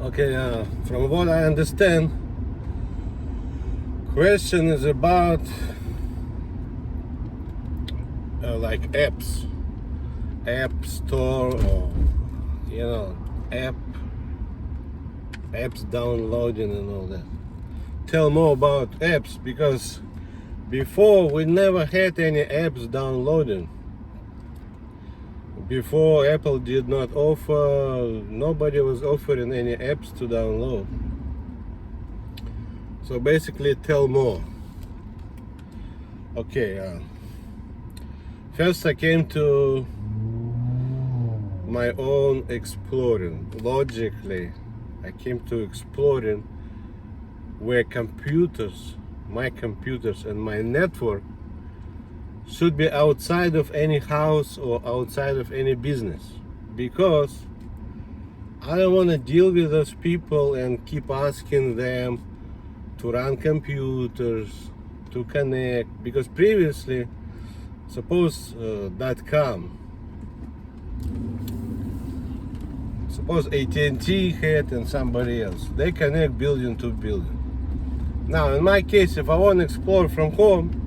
Okay, from what I understand, question is about like app store, or app apps downloading and all that. Tell more about apps, because before we never had any apps downloading. Before, Apple did not offer, nobody was offering any apps to download. So basically, tell more. Okay, first I came to my own exploring. Logically, I came to exploring where my computers and my network should be outside of any house or outside of any business, because I don't want to deal with those people and keep asking them to run computers, to connect, because previously, suppose .com, suppose AT&T had and somebody else, they connect building to building. Now in my case, if I want to explore from home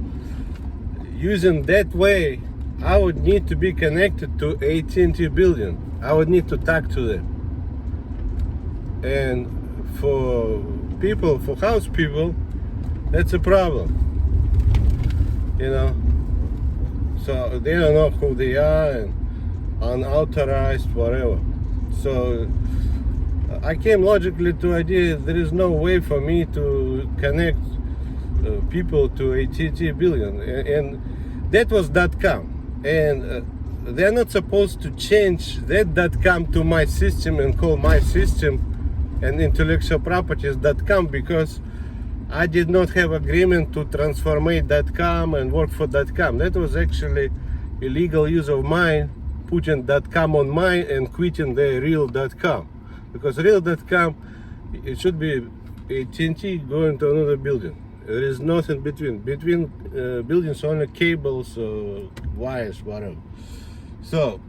using that way, I would need to be connected to AT&T building. I would need to talk to them. And for house people, that's a problem. So they don't know who they are, and unauthorized, whatever. So I came logically to idea there is no way for me to connect people to AT&T building, and that was .com, and they're not supposed to change that .com to my system and call my system and intellectual property is .com, because I did not have agreement to transformate .com and work for .com. That was actually illegal use of mine, putting .com on mine and quitting the real .com, because real.com, it should be AT&T going to another building. There is nothing between buildings, only cables, wires, whatever. So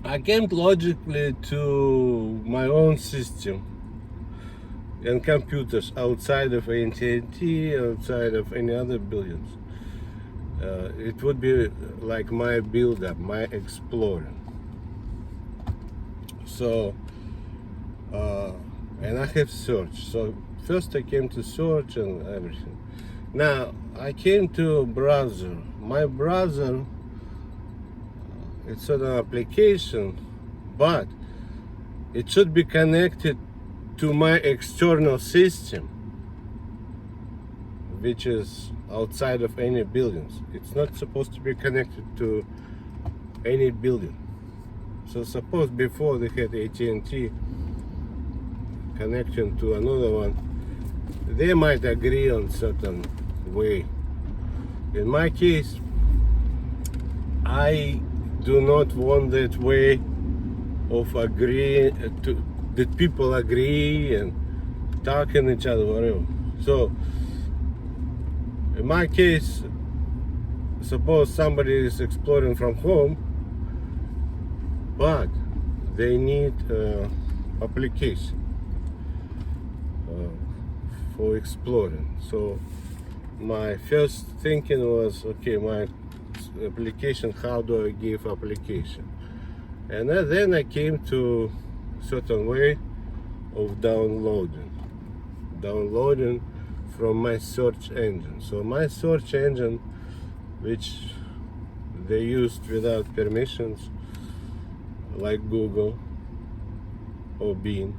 I came logically to my own system and computers outside of AT&T, outside of any other buildings. It would be like my build-up, my exploring. So and I have searched. So first I came to search and everything. Now I came to browser. My browser, it's an application, but it should be connected to my external system, which is outside of any buildings. It's not supposed to be connected to any building. So suppose before they had AT&T connection to another one, they might agree on certain way. In my case, I do not want that way of agreeing to that people agree and talking each other, whatever. So in my case, suppose somebody is exploring from home, but they need application for exploring. So my first thinking was, okay, my application, how do I give application? And then I came to certain way of downloading from my search engine. So my search engine, which they used without permissions, like Google or Bing,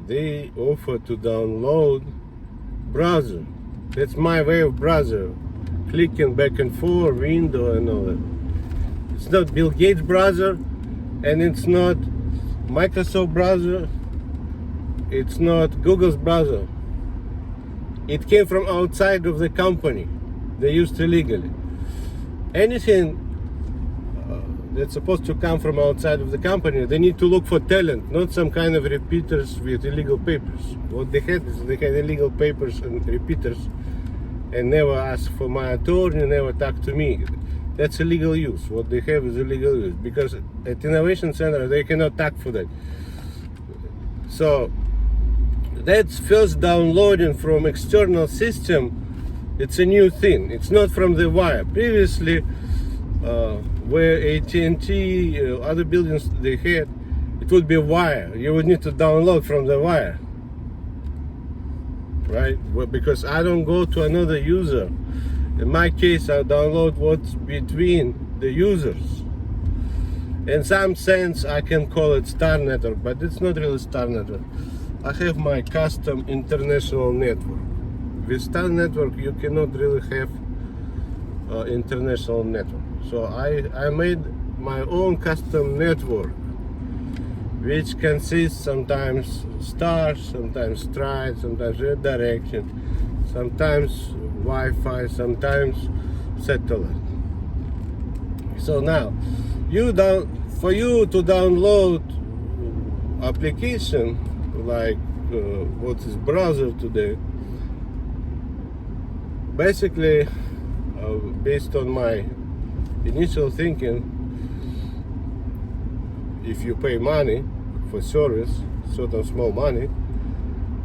they offer to download browser. That's my way of browser, clicking back and forth, window and all that. It's not Bill Gates browser, and it's not Microsoft browser, it's not Google's browser. It came from outside of the company. They used illegally. Anything that's supposed to come from outside of the company, they need to look for talent, not some kind of repeaters with illegal papers. What they had is they had illegal papers and repeaters, and never asked for my attorney, never talked to me. That's illegal use. What they have is illegal use, because at Innovation Center they cannot talk for that. So that's first downloading from external system. It's a new thing. It's not from the wire. Previously, where AT&T, other buildings they had, it would be wire. You would need to download from the wire, right? Well, because I don't go to another user. In my case, I download what's between the users. In some sense, I can call it Star Network, but it's not really Star Network. I have my custom international network. With Star Network, you cannot really have international network. So I made my own custom network, which consists sometimes stars, sometimes stride, sometimes redirection, sometimes Wi-Fi, sometimes satellite. So now, for you to download application like what is browser today, basically based on my initial thinking, if you pay money for service, certain small money,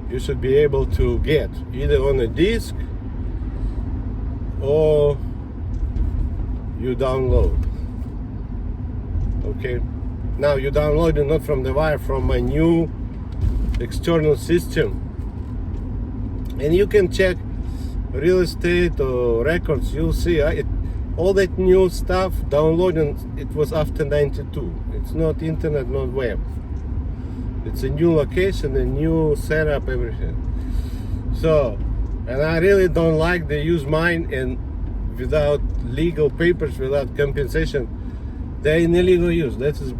you should be able to get either on a disk or you download. Okay, now you download it not from the wire, from my new external system, and you can check real estate or records. You'll see all that new stuff downloading. It was after 92. It's not internet, not web. It's a new location, a new setup, everything. So, and I really don't like they use mine and without legal papers, without compensation. They're in illegal use. That is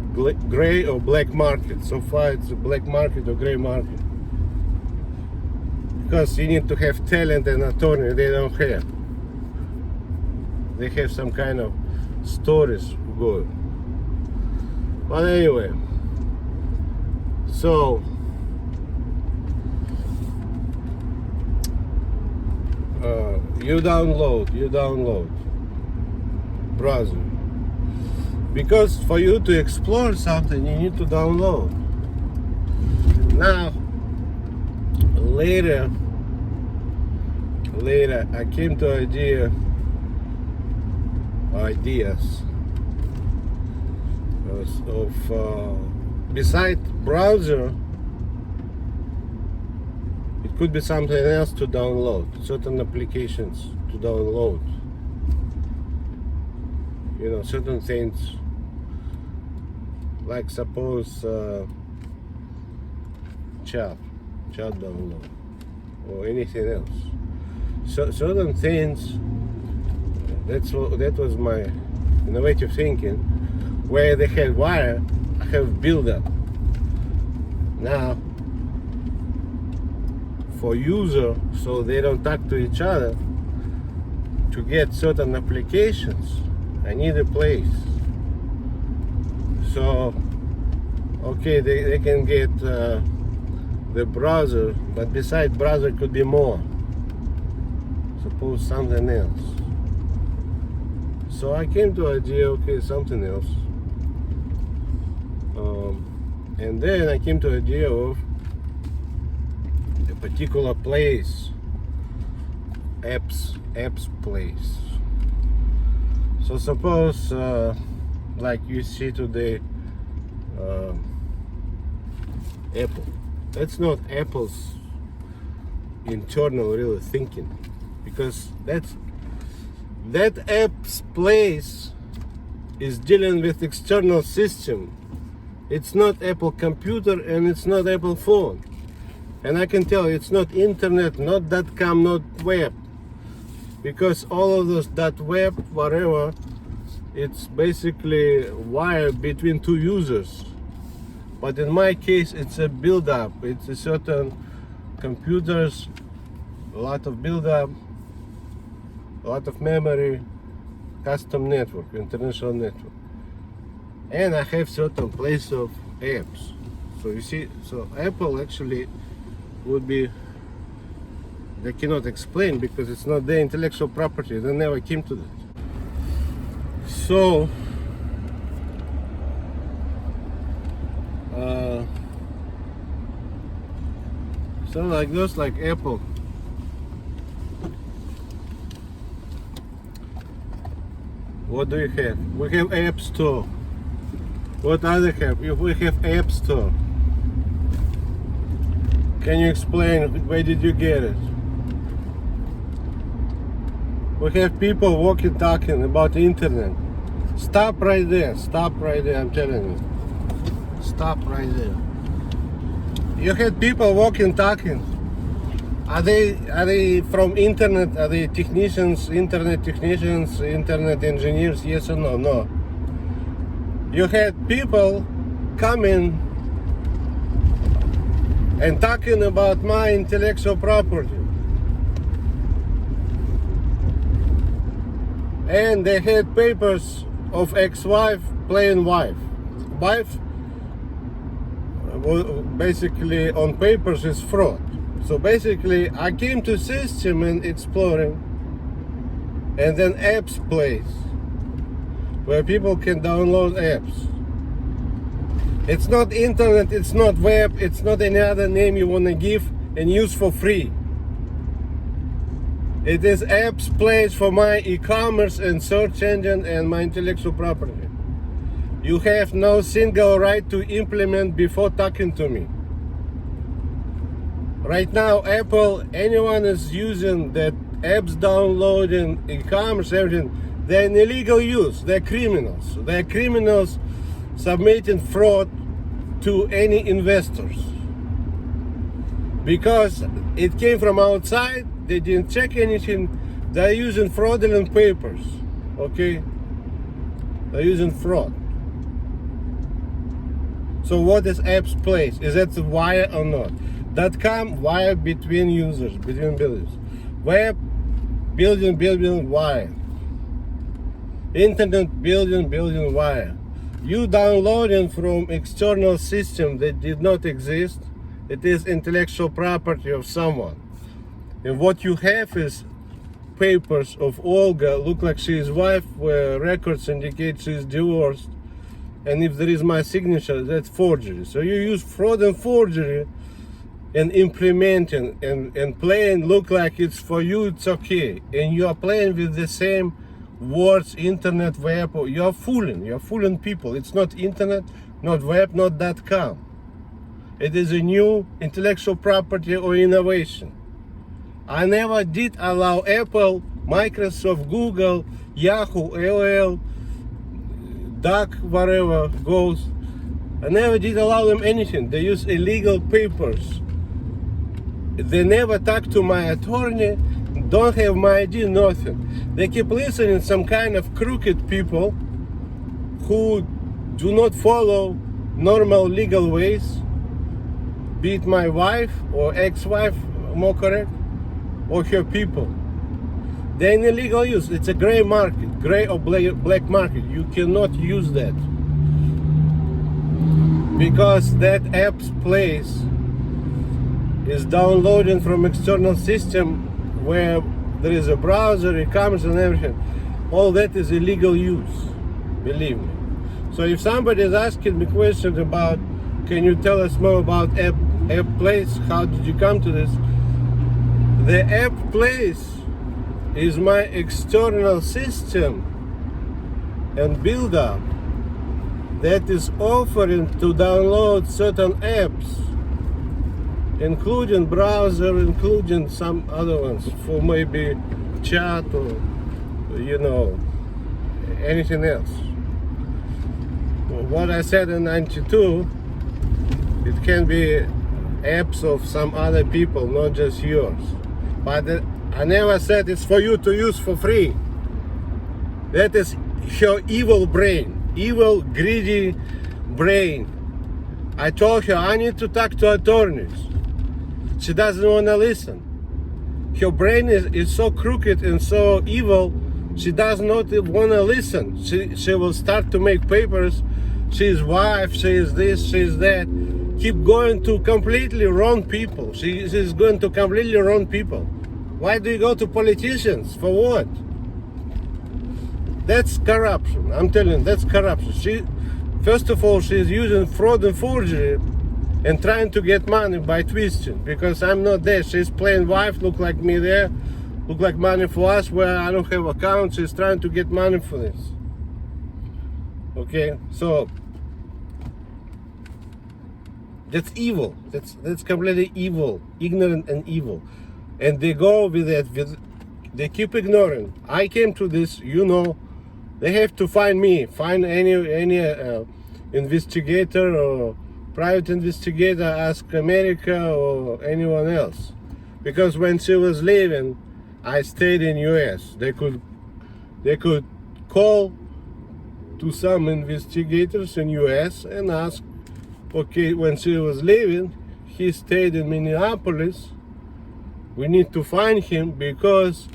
gray or black market. So far it's a black market or gray market. Because you need to have talent and attorney, they don't have. They have some kind of stories going. But anyway, so you download browser. Because for you to explore something, you need to download. Now, later, I came to ideas of beside browser, it could be something else to download, certain applications to download. You know, certain things, like suppose chat download or anything else. So certain things, that was my innovative thinking. Where they had wire, I have build up. Now, for user, so they don't talk to each other, to get certain applications, I need a place. So, okay, they can get the browser, but beside browser could be more. Suppose something else. So I came to idea, okay, something else. And then I came to idea of a particular place, apps place. So suppose, like you see today, Apple. That's not Apple's internal really thinking, because that app's place is dealing with external system. It's not Apple computer and it's not Apple phone. And I can tell it's not internet, not .com, not web. Because all of those .web, whatever, it's basically wired between two users. But in my case, it's a build-up. It's a certain computers, a lot of build-up, a lot of memory, custom network, international network. And I have certain place of apps. So you see, so Apple actually would be, they cannot explain because it's not their intellectual property. They never came to that. So So like those, like Apple. What do you have? We have App Store. What other have? We have App Store. Can you explain where did you get it? We have people walking, talking about the internet. Stop right there. Stop right there. I'm telling you. Stop right there. You had people walking, talking. Are they from internet? Are they technicians, internet engineers? Yes or no? No. You had people coming and talking about my intellectual property. And they had papers of ex-wife playing wife. Wife, basically on papers, is fraud. So basically I came to system and exploring, and then apps place where people can download apps. It's not internet, it's not web, it's not any other name you want to give and use for free. It is apps place for my e-commerce and search engine and my intellectual property. You have no single right to implement before talking to me. Right now, Apple, anyone is using that apps downloading, e-commerce, everything, they're in illegal use. They're criminals. They're criminals submitting fraud to any investors. Because it came from outside, they didn't check anything, they're using fraudulent papers, okay? They're using fraud. So what is apps place? Is that wire or not? .com, wire between users, between buildings. Web, building, wire. Internet, building, wire. You downloading from external system that did not exist, it is intellectual property of someone. And what you have is papers of Olga, look like she is wife, where records indicate she is divorced. And if there is my signature, that's forgery. So you use fraud and forgery and implementing and playing look like it's for you, it's okay. And you are playing with the same words, internet, web, you're fooling people. It's not internet, not web, not .com. It is a new intellectual property or innovation. I never did allow Apple, Microsoft, Google, Yahoo, AOL, Duck, whatever goes. I never did allow them anything. They use illegal papers. They never talk to my attorney, don't have my ID, nothing. They keep listening to some kind of crooked people who do not follow normal legal ways, be it my wife or ex-wife, more correct, or her people. They're in illegal use. It's a gray market, gray or black market. You cannot use that. Because that app's place is downloading from external system where there is a browser, e-commerce and everything. All that is illegal use, believe me. So if somebody is asking me questions about, can you tell us more about app place, how did you come to this? The app place is my external system and build up that is offering to download certain apps, including browser, including some other ones for maybe chat or, you know, anything else. What I said in 92, it can be apps of some other people, not just yours. But I never said it's for you to use for free. That is her evil brain, evil, greedy brain. I told her I need to talk to attorneys. She doesn't want to listen. Her brain is so crooked and so evil, she does not want to listen. She will start to make papers. She is wife, she is this, she is that. Keep going to completely wrong people. She is going to completely wrong people. Why do you go to politicians? For what? That's corruption. I'm telling you, that's corruption. First of all, she's using fraud and forgery and trying to get money by twisting, because I'm not there. She's playing wife, look like me there, look like money for us where I don't have account. She's trying to get money for this. Okay, so that's evil. That's completely evil, ignorant and evil. And they go with that. They keep ignoring. I came to this. They have to find me, find any investigator or private investigator, ask America or anyone else. Because when she was leaving, I stayed in US. They could call to some investigators in US and ask, okay, when she was leaving, he stayed in Minneapolis. We need to find him because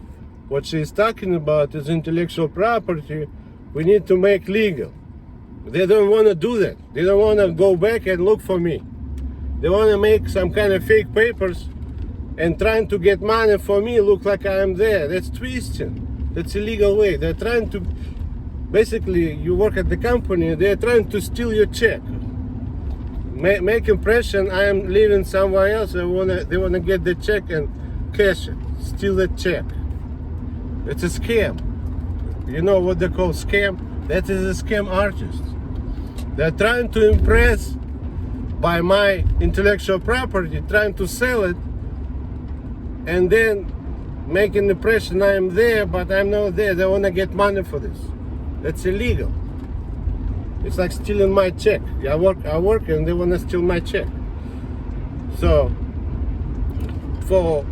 what she's talking about is intellectual property. We need to make legal. They don't want to do that. They don't want to go back and look for me. They want to make some kind of fake papers and trying to get money for me, look like I am there. That's twisting. That's illegal way. They're trying to, basically, you work at the company, they're trying to steal your check. Make impression I am living somewhere else. They wanna get the check and cash it, steal the check. It's a scam. You know what they call scam? That is a scam artist. They're trying to impress by my intellectual property, trying to sell it, and then make an impression I am there, but I'm not there. They want to get money for this. That's illegal. It's like stealing my check. I work and they want to steal my check. So, for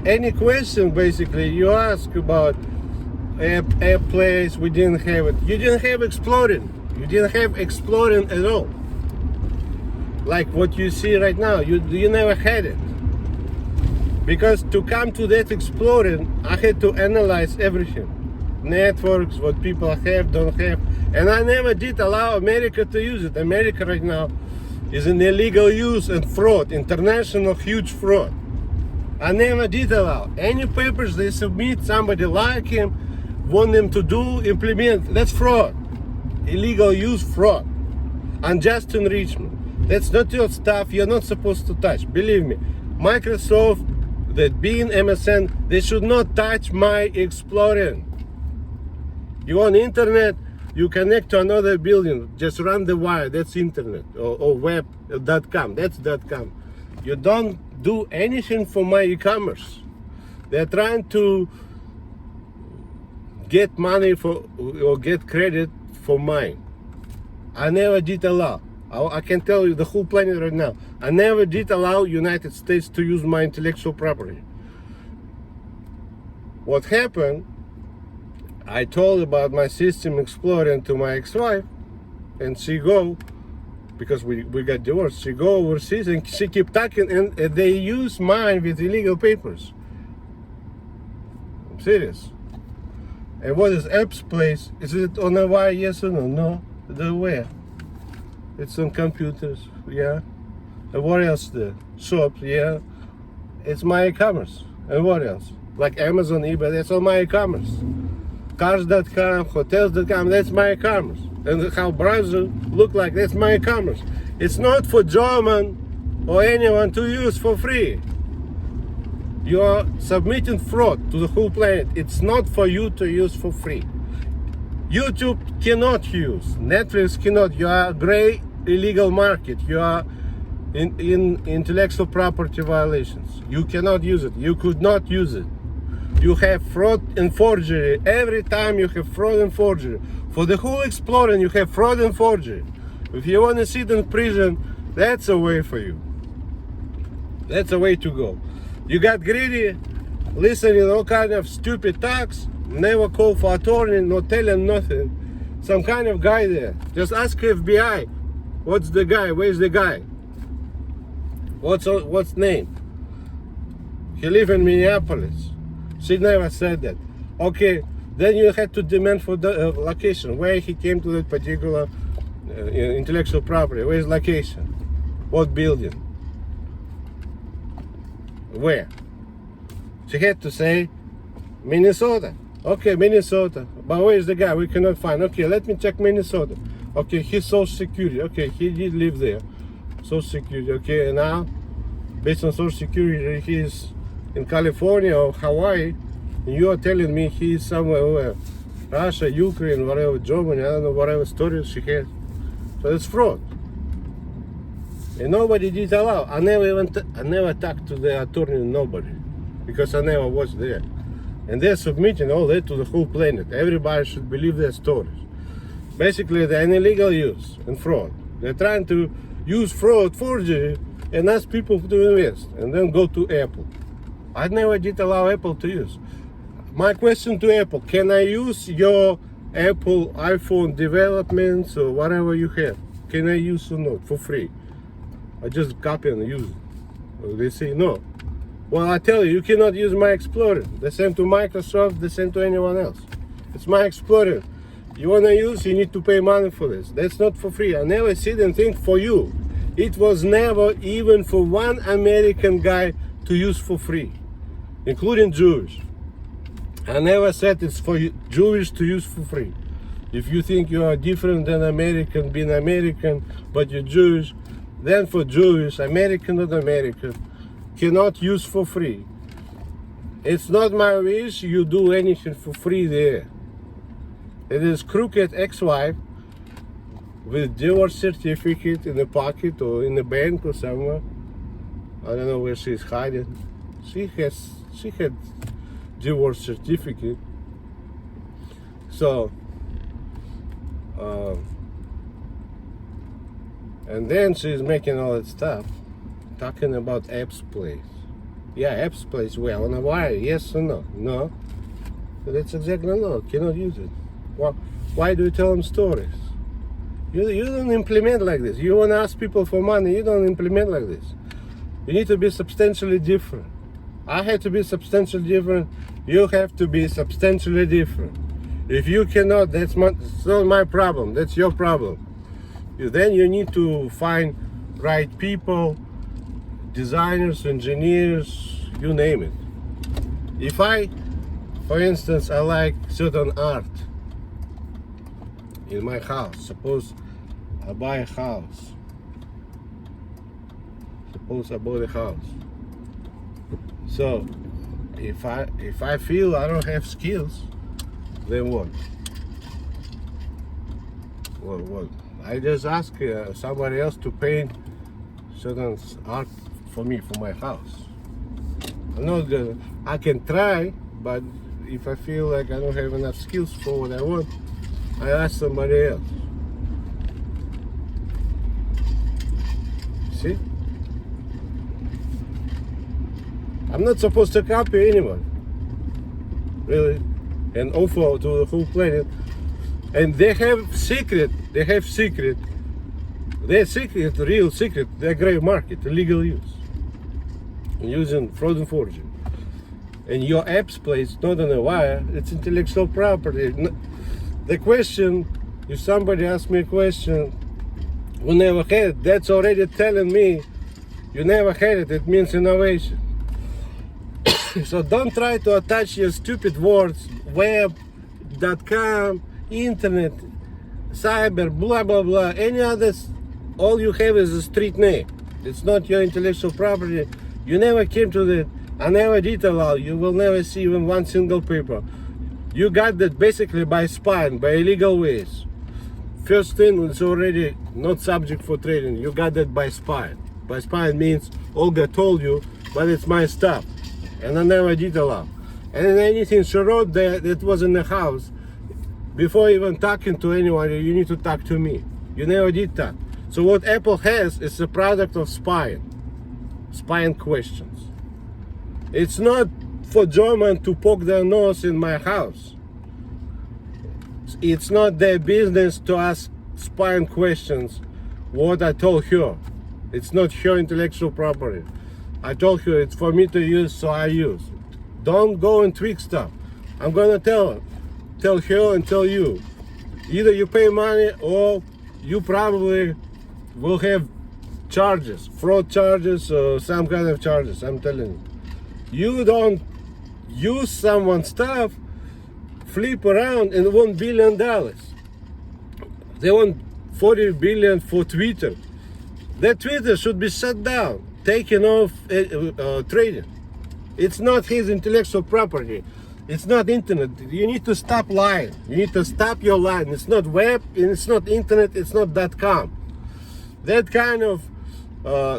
any question, basically, you ask about a place, we didn't have it. You didn't have exploring. You didn't have exploring at all. Like what you see right now, you never had it. Because to come to that exploring, I had to analyze everything. Networks, what people have, don't have. And I never did allow America to use it. America right now is in illegal use and fraud, international huge fraud. I never did allow. Any papers they submit, somebody like him, want them to do, implement, that's fraud. Illegal use, fraud. Unjust enrichment. That's not your stuff, you're not supposed to touch. Believe me, Microsoft, that being MSN, they should not touch my exploring. You on internet, you connect to another building, just run the wire, that's internet, or web.com, that's .com. You don't do anything for my e-commerce. They're trying to get money for, or get credit for mine. I never did allow. I can tell you the whole planet right now. I never did allow United States to use my intellectual property. What happened, I told about my system exploring to my ex-wife, and she go, because we got divorced, she go overseas and she keep talking, and they use mine with illegal papers. I'm serious. And what is Epps Place? Is it on a wire, yes or no? No. The where? It's on computers, yeah. And what else there? Shops, yeah. It's my e-commerce. And what else? Like Amazon, eBay, that's all my e-commerce. Cars.com, hotels.com, that's my e-commerce. And how browser look like, that's my e-commerce. It's not for German or anyone to use for free. You are submitting fraud to the whole planet. It's not for you to use for free. YouTube cannot use, Netflix cannot. You are a gray illegal market. You are in intellectual property violations. You cannot use it. You could not use it. You have fraud and forgery. Every time you have fraud and forgery. For the whole exploring, you have fraud and forgery. If you want to sit in prison, that's a way for you. That's a way to go. You got greedy, listening all kind of stupid talks, never call for attorney, not tell him nothing. Some kind of guy there. Just ask FBI. What's the guy? Where's the guy? What's name? He live in Minneapolis. She never said that. Okay, then you had to demand for the location, where he came to that particular intellectual property. Where's location? What building? Where? She had to say Minnesota. Okay, Minnesota. But where is the guy? We cannot find. Okay, let me check Minnesota. Okay, his social security. Okay, he did live there. Social Security. Okay, and now, based on Social Security, he's in California or Hawaii, and you are telling me he's somewhere where Russia, Ukraine, whatever, Germany, I don't know, whatever stories she has. So it's fraud. And nobody did allow. I never talked to the attorney, nobody, because I never was there. And they're submitting all that to the whole planet. Everybody should believe their stories. Basically, they're an illegal use and fraud. They're trying to use fraud, forgery, and ask people to invest, and then go to Apple. I never did allow Apple to use. My question to Apple, can I use your Apple iPhone developments or whatever you have? Can I use or not for free? I just copy and use it. Well, they say no. Well, I tell you, you cannot use my Explorer. The same to Microsoft, the same to anyone else. It's my Explorer. You want to use, you need to pay money for this. That's not for free. I never sit and think for you. It was never even for one American guy to use for free, including Jewish. I never said it's for Jewish to use for free. If you think you are different than American, being American, but you're Jewish, then for Jewish, American or American, cannot use for free. It's not my wish you do anything for free there. It is crooked ex-wife with divorce certificate in the pocket or in the bank or somewhere. I don't know where she's hiding. She had divorce certificate. So, and then she's making all that stuff, talking about App's place. Yeah, App's place. Well, on a wire, yes or no? No. But that's exactly no. Cannot use it. Well, why do you tell them stories? You don't implement like this. You want to ask people for money, you don't implement like this. You need to be substantially different. I have to be substantially different. You have to be substantially different. If you cannot, that's not my problem. That's your problem. Then you need to find right people, designers, engineers, you name it. If for instance, I like certain art in my house. Suppose I buy a house. Suppose I bought a house. So if I feel I don't have skills, then what? What? I just ask somebody else to paint certain art for me for my house. I'm not gonna. I can try, but if I feel like I don't have enough skills for what I want, I ask somebody else. See? I'm not supposed to copy anyone, really, and offer to the whole planet. And they have secret, their secret, real secret, their gray market, illegal use, using fraud and forgery. And your App's place, not on a wire, it's intellectual property. The question, if somebody asks me a question, we never had it, that's already telling me you never had it. It means innovation. So don't try to attach your stupid words, web.com, internet, cyber, blah, blah, blah, any others. All you have is a street name. It's not your intellectual property. You never came to that. I never did allow. You will never see even one single paper. You got that basically by spying, by illegal ways. First thing, it's already not subject for trading. You got that by spying. By spying means Olga told you, but it's my stuff. And I never did allow. And anything she wrote there that was in the house, before even talking to anyone, you need to talk to me. You never did that. So what Apple has is a product of spying questions. It's not for German to poke their nose in my house. It's not their business to ask spying questions what I told her. It's not her intellectual property. I told her it's for me to use, so I use. Don't go and tweak stuff. I'm gonna tell her and tell you. Either you pay money or you probably will have charges, fraud charges or some kind of charges, I'm telling you. You don't use someone's stuff, flip around and $1 billion. They want 40 billion for Twitter. That Twitter should be shut down, taken off trading. It's not his intellectual property. It's not internet. You need to stop lying. You need to stop your lying. It's not web, and it's not internet, it's not .com. That kind of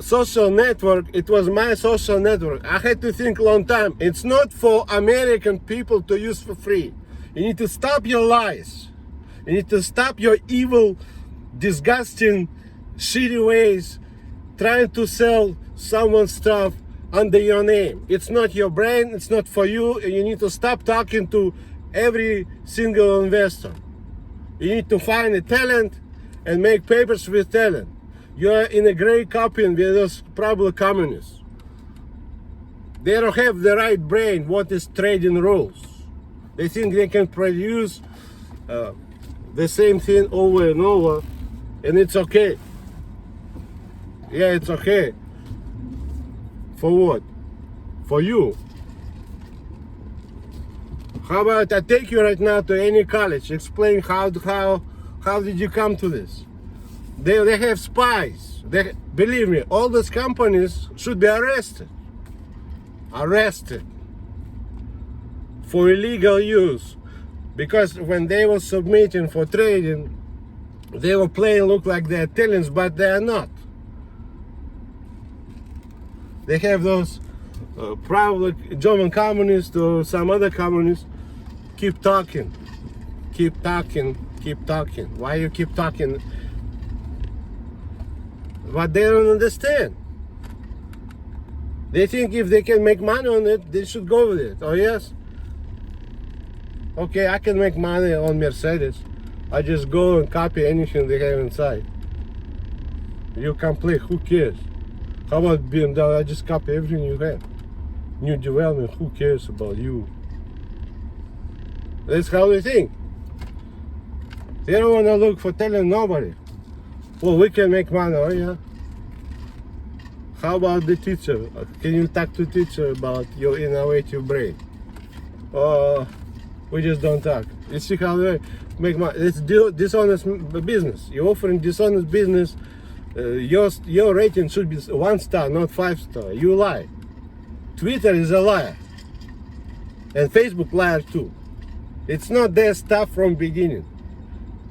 social network, it was my social network. I had to think a long time. It's not for American people to use for free. You need to stop your lies. You need to stop your evil, disgusting, shitty ways trying to sell someone's stuff under your name. It's not your brand, it's not for you, and you need to stop talking to every single investor. You need to find a talent and make papers with talent. You're in a gray copping with those probably communists. They don't have the right brain what is trading rules. They think they can produce the same thing over and over, and it's okay. Yeah, it's okay. For what? For you. How about I take you right now to any college, explain how did you come to this? They have spies. Believe me, all those companies should be arrested. Arrested for illegal use. Because when they were submitting for trading, they were playing look like they're Italians, but they are not. They have those probably German communists or some other communists keep talking. Keep talking, keep talking. Why you keep talking? But they don't understand. They think if they can make money on it, they should go with it. Oh yes? Okay, I can make money on Mercedes. I just go and copy anything they have inside. You complete, who cares? How about BMW? I just copy everything you have. New development, who cares about you? That's how they think. They don't want to look for telling nobody. Well, we can make money, oh yeah? How about the teacher? Can you talk to teacher about your innovative brain? We just don't talk. You see how they make money? It's dishonest business. You're offering dishonest business. Your rating should be 1 star, not 5 star. You lie. Twitter is a liar. And Facebook liar too. It's not their stuff from beginning.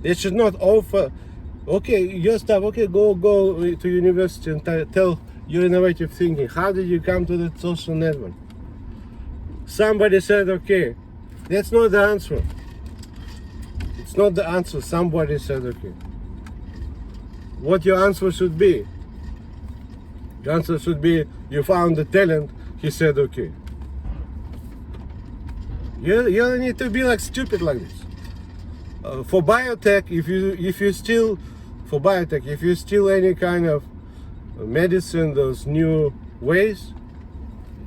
They should not offer, okay, your stuff, okay, go to university and tell your innovative thinking. How did you come to that social network? Somebody said, okay, that's not the answer. It's not the answer. Somebody said, okay. What your answer should be? Your answer should be, you found the talent, he said, okay. You don't need to be like stupid like this. For biotech, if you steal any kind of medicine, those new ways,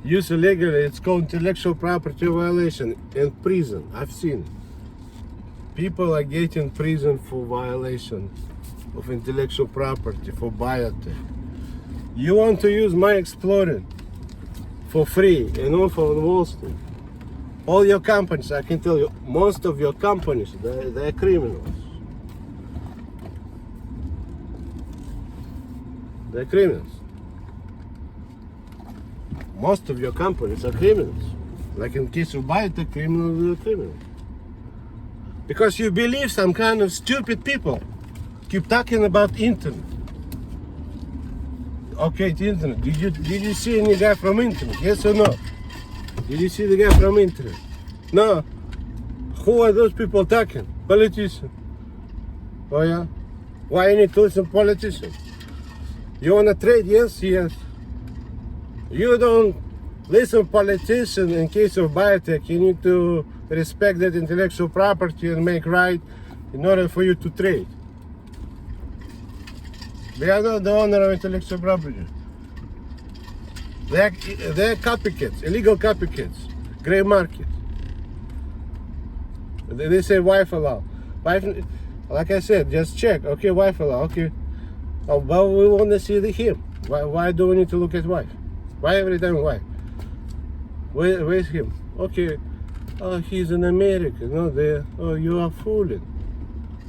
use illegally, it's called intellectual property violation in prison. I've seen people are getting prison for violation of intellectual property for biotech. You want to use my explorer for free and off on Wall Street. All your companies, I can tell you, most of your companies, they're criminals. They're criminals. Most of your companies are criminals. Like in case of biotech, criminals are criminals. Because you believe some kind of stupid people keep talking about internet. Okay, the internet. Did you see any guy from internet? Yes or no? Did you see the guy from internet? No. Who are those people talking? Politicians. Oh yeah? Why you need to listen to politicians? You wanna trade? Yes, yes. You don't listen to politicians in case of biotech. You need to respect that intellectual property and make right in order for you to trade. They are not the owner of intellectual property. They're copycats, illegal copycats, gray market. They say wife allow. Wife, like I said, just check. Okay, wife allow. Okay. Oh, but we want to see him. Why do we need to look at wife? Why every time wife? Where's him? Okay. Oh, he's an American. No, there. Oh, you are fooling.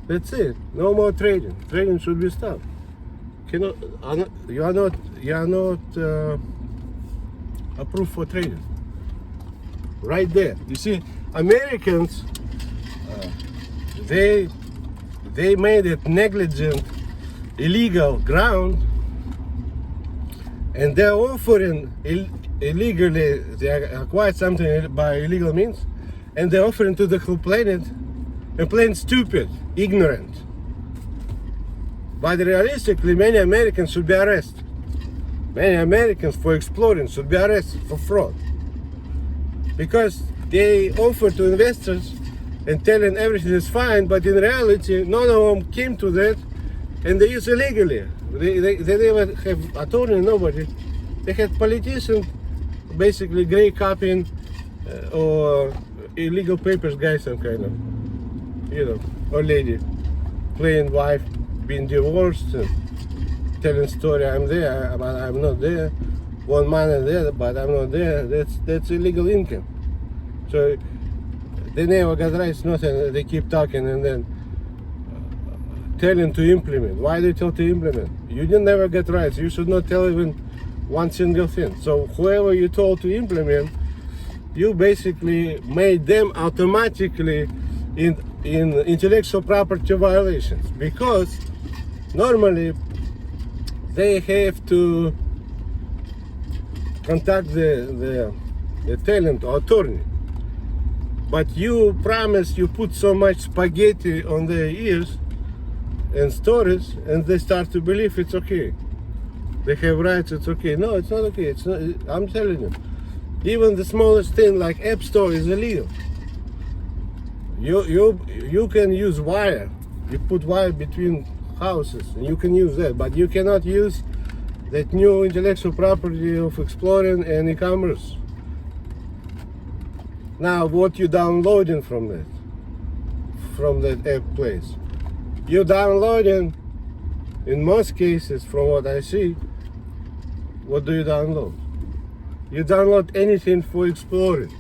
That's it. No more trading. Trading should be stopped. cannot, you are not approved for trading. Right there. You see, Americans, they made it negligent, illegal ground, and they're offering illegally. They acquired something by illegal means, and they're offering to the whole planet, and plain stupid, ignorant. But realistically, many Americans should be arrested. Many Americans for exploring should be arrested for fraud. Because they offer to investors and telling everything is fine, but in reality, none of them came to that, and they use illegally. They never have attorney, nobody. They had politicians basically grey copying or illegal papers guy, some kind of, or lady playing wife, being divorced, and telling story, I'm there, but I'm not there. One man is there, but I'm not there. That's illegal income. So they never got rights, nothing. They keep talking and then telling to implement. Why they tell to implement? You didn't never get rights. You should not tell even one single thing. So whoever you told to implement, you basically made them automatically in intellectual property violations, because normally they have to contact the talent or attorney. But you promise, you put so much spaghetti on their ears and stories, and they start to believe it's okay. They have rights, it's okay. No, it's not okay. It's not, I'm telling you. Even the smallest thing like App Store is illegal. You can use wire. You put wire between houses, and you can use that, but you cannot use that new intellectual property of exploring and e-commerce. Now, what you downloading from that app place? You downloading, in most cases, from what I see, what do you download? You download anything for exploring.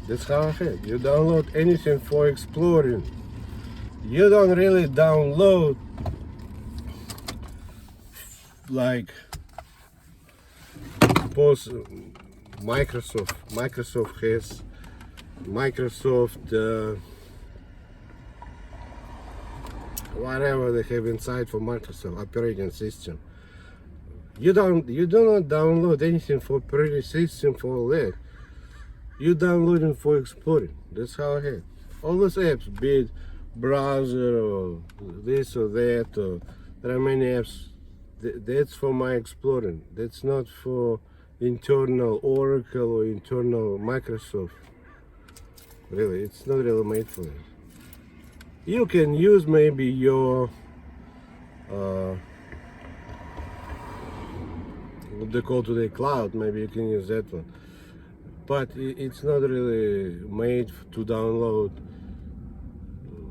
That's how I had. You download anything for exploring. You don't really download like suppose Microsoft has whatever they have inside for Microsoft operating system. You do not download anything for operating system for all that. You downloading for exploring. That's how I had. All those apps, be it browser or this or that, or there are many apps. That's for my exploring. That's not for internal Oracle or internal Microsoft. Really, it's not really made for that. You can use maybe your what they call today cloud. Maybe you can use that one, but it's not really made to download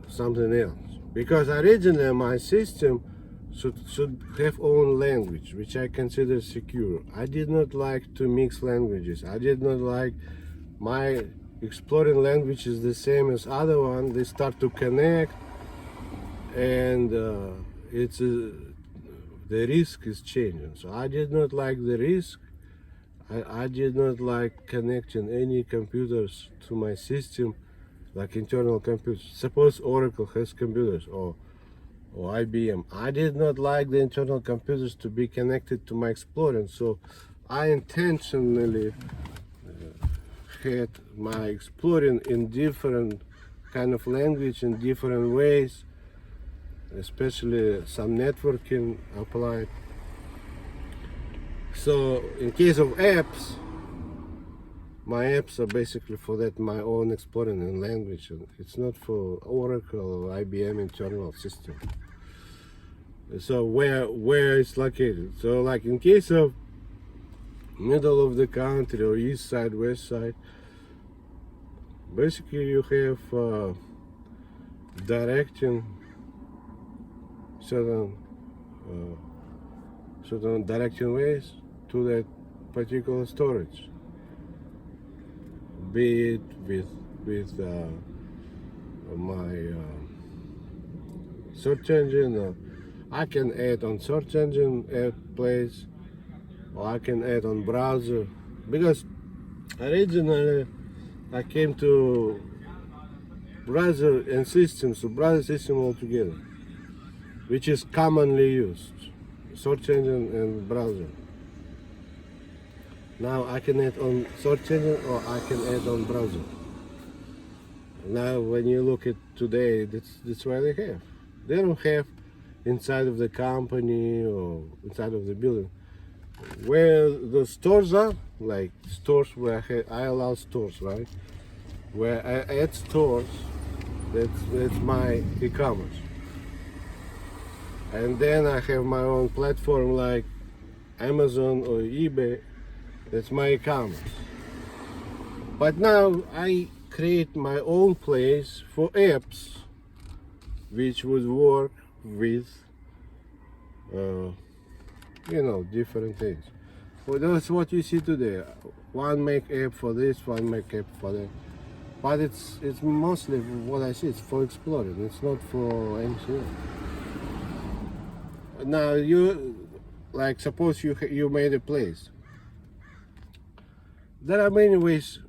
something else. Because originally my system should have own language, which I consider secure. I did not like to mix languages. I did not like my exploring language is the same as other one. They start to connect, and the risk is changing. So I did not like the risk. I did not like connecting any computers to my system, like internal computers. Suppose Oracle has computers or IBM. I did not like the internal computers to be connected to my exploring, so I intentionally had my exploring in different kind of language in different ways, especially some networking applied. So in case of apps, my apps are basically for that, my own exploring in language, and it's not for Oracle or IBM internal system. So where it's located. So like in case of middle of the country or east side, west side, basically you have directing certain directing ways to that particular storage, be it with my search engine or I can add on search engine place, or I can add on browser, because originally I came to browser and system, so browser system altogether, which is commonly used, search engine and browser. Now I can add on search engine or I can add on browser. Now when you look at today, that's why they have. They don't have inside of the company or inside of the building. Where the stores are, like stores where I allow stores, right? Where I add stores, that's my e-commerce. And then I have my own platform like Amazon or eBay, that's my e-commerce. But now I create my own place for apps which would work with different things. Well, that's what you see today. One make app for this, one make app for that. But it's mostly what I see. It's for exploring. It's not for anything else. Now you, like, suppose you made a place. There are many ways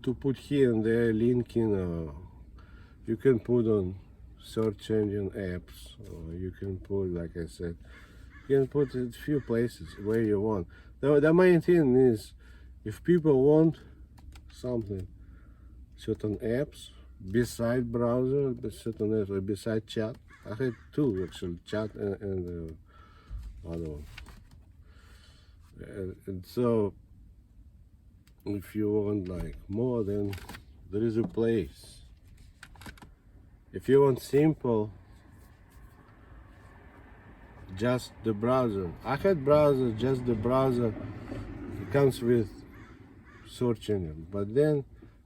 to put here and there, linking. You can put on search engine apps, or you can put, like I said, you can put it a few places where you want. The main thing is, if people want something, certain apps, beside browser, certain apps, or beside chat. I had two actually, chat and other one. And so, if you want like more, then there is a place. If you want simple, just the browser. I had browser, just the browser. It comes with search engine. But then,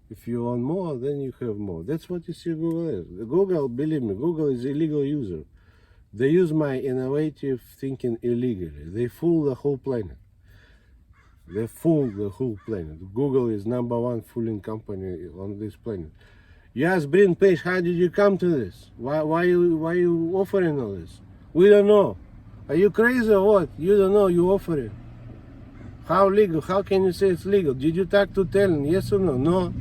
if you want more, then you have more. That's what you see Google is. Google, believe me, Google is illegal user. They use my innovative thinking illegally. They fool the whole planet. They fool the whole planet. Google is #1 fooling company on this planet. You ask Brin Page, how did you come to this? Why you offering all this? We don't know. Are you crazy or what? You don't know, you offer it. How legal? How can you say it's legal? Did you talk to Talon? Yes or no? No.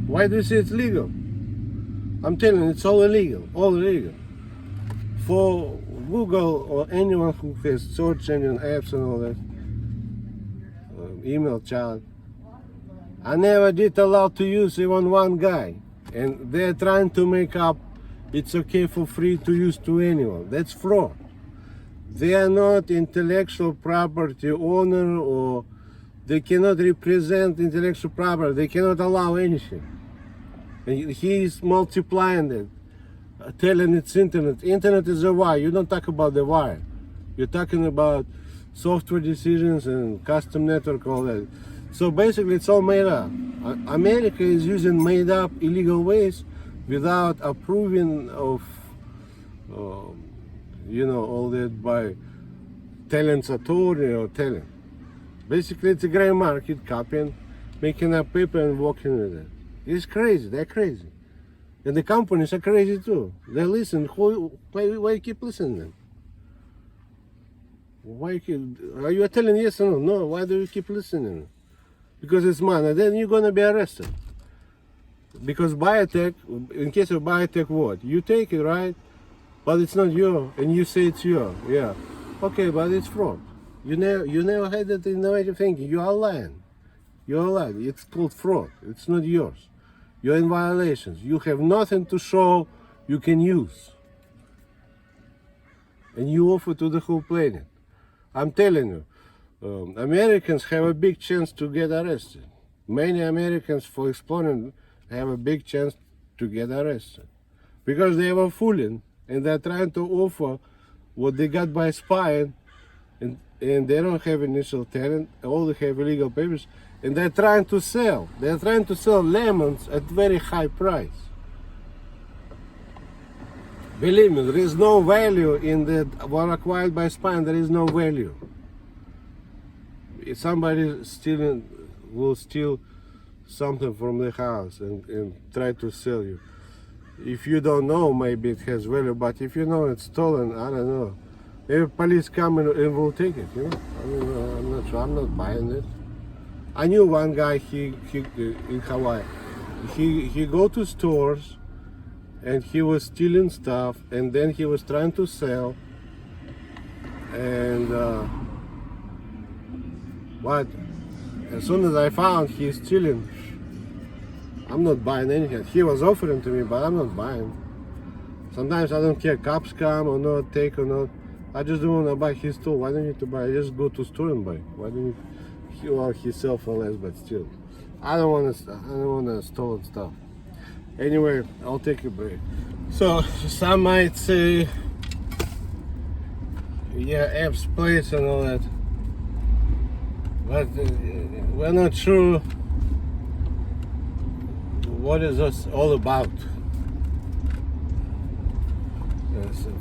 Why do you say it's legal? I'm telling you, it's all illegal. All illegal. For Google or anyone who has search engine apps and all that, email chat, I never did allow to use even one guy. And they're trying to make up it's okay for free to use to anyone. That's fraud. They are not intellectual property owner, or they cannot represent intellectual property. They cannot allow anything. And he is multiplying it, telling it's internet. Internet is a wire. You don't talk about the wire. You're talking about software decisions and custom network, all that. So basically it's all made up. America is using made up illegal ways without approving of all that by Talent's attorney or Talent. Basically it's a gray market, copying, making up paper and working with it. It's crazy, they're crazy. And the companies are crazy too. They listen, why you keep listening? Are you telling yes or no? No, why do you keep listening? Because it's money, then you're gonna be arrested. Because biotech, in case of biotech what? You take it, right? But it's not yours, and you say it's yours, yeah. Okay, but it's fraud. You never had that innovative thinking, you are lying. You are lying, it's called fraud, it's not yours. You're in violations, you have nothing to show you can use. And you offer to the whole planet. I'm telling you, Americans have a big chance to get arrested. Many Americans for exploring have a big chance to get arrested. Because they were fooling and they're trying to offer what they got by spying, and they don't have initial talent, all they have illegal papers, and they're trying to sell. They're trying to sell lemons at very high price. Believe me, there is no value in that what acquired by spying, there is no value. If somebody will steal something from the house and try to sell you. If you don't know, maybe it has value, but if you know it's stolen, I don't know. If police come and will take it, you know. I mean, I'm not sure. I'm not buying it. I knew one guy. He in Hawaii. He go to stores, and he was stealing stuff, and then he was trying to sell. And what? As soon as I found he's stealing, I'm not buying anything. He was offering to me, but I'm not buying. Sometimes I don't care cops come or not, take or not. I just don't want to buy his tool. Why don't you need to buy? I just go to store and buy. Why don't you? Well, he sell for less, but still, I don't want to stolen stuff. Anyway, I'll take a break. So some might say, yeah, Epps Place and all that, but we're not sure what is this all about.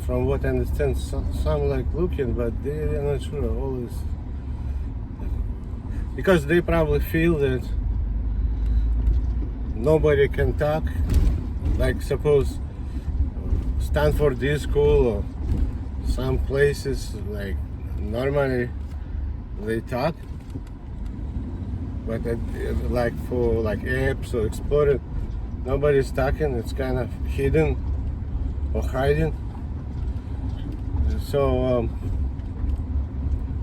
From what I understand, some like looking, but they're not sure always, because they probably feel that nobody can talk. Like suppose Stanford D School or some places, like normally they talk, but like for like apps or Explorer, nobody's talking. It's kind of hidden or hiding. So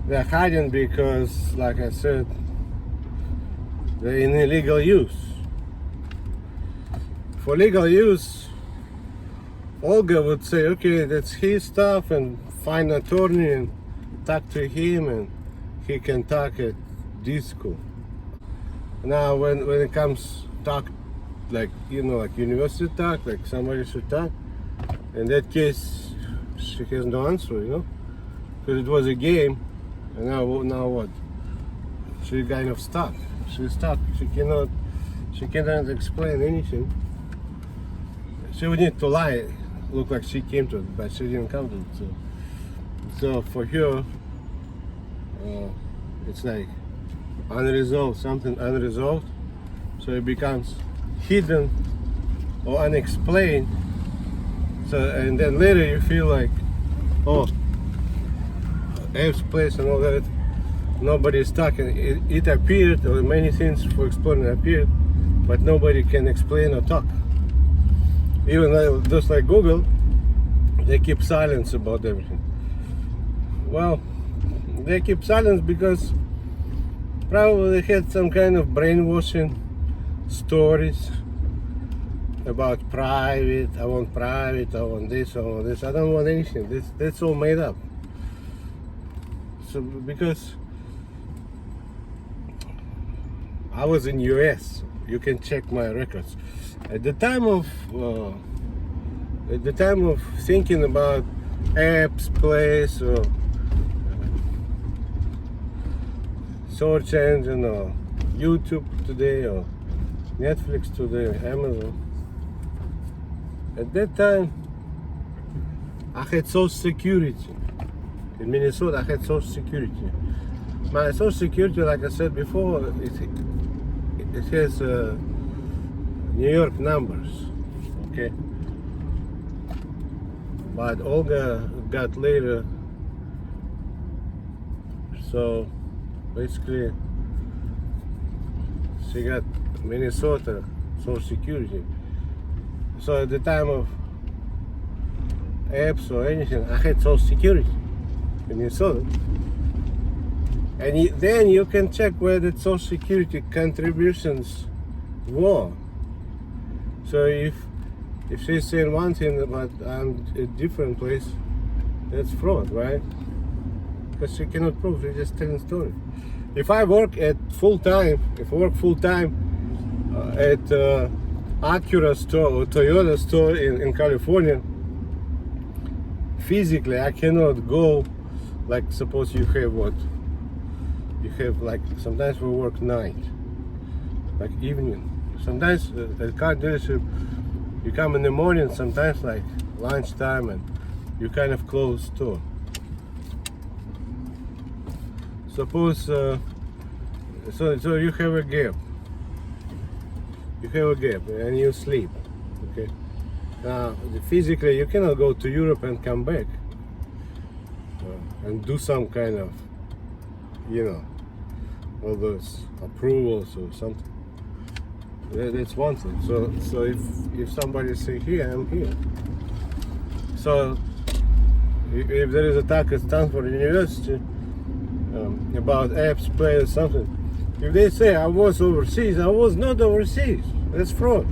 they're hiding because, like I said, they're in illegal use. For legal use, Olga would say, okay, that's his stuff, and find an attorney and talk to him, and he can talk at this school. Now, when it comes talk, like, you know, like university talk, like somebody should talk, in that case, she has no answer, you know, because it was a game, and now what? She's kind of stuck. She's stuck. She cannot explain anything. She would need to lie, look like she came to it, but she didn't come to it. So for her, it's like unresolved, something unresolved. So it becomes hidden or unexplained. So, and then later you feel like, oh, Epps Place and all that, nobody's talking. It appeared, or many things for exploring appeared, but nobody can explain or talk. Even though, just like Google, they keep silence about everything. Well, they keep silence because probably they had some kind of brainwashing stories about private. I want private, I want this, I want this. I don't want anything. That's all made up. So because I was in US, you can check my records. At the time of thinking about Epps Place or search engine or YouTube today or Netflix today, Amazon. At that time, I had Social Security. In Minnesota, I had Social Security. My Social Security, like I said before, it has New York numbers, okay? But Olga got later, so basically she got Minnesota Social Security. So at the time of apps or anything, I had Social Security in Minnesota. And then you can check where the Social Security contributions were. So if she's saying one thing but I'm a different place, that's fraud, right? Because she cannot prove, she's just telling story. If I work full time at Acura store or Toyota store in California, physically I cannot go. Like suppose you have what? You have like, sometimes we work night, like evening. Sometimes at car dealership, you come in the morning, sometimes like lunchtime, and you kind of close store. Suppose, so you have a gap. You have a gap and you sleep, okay? Now, physically you cannot go to Europe and come back. and do some kind of, all those approvals or something. That's one thing. So if somebody say here, I'm here. So if there is a talk at Stanford University about apps, play or something, if they say I was overseas, I was not overseas. That's fraud.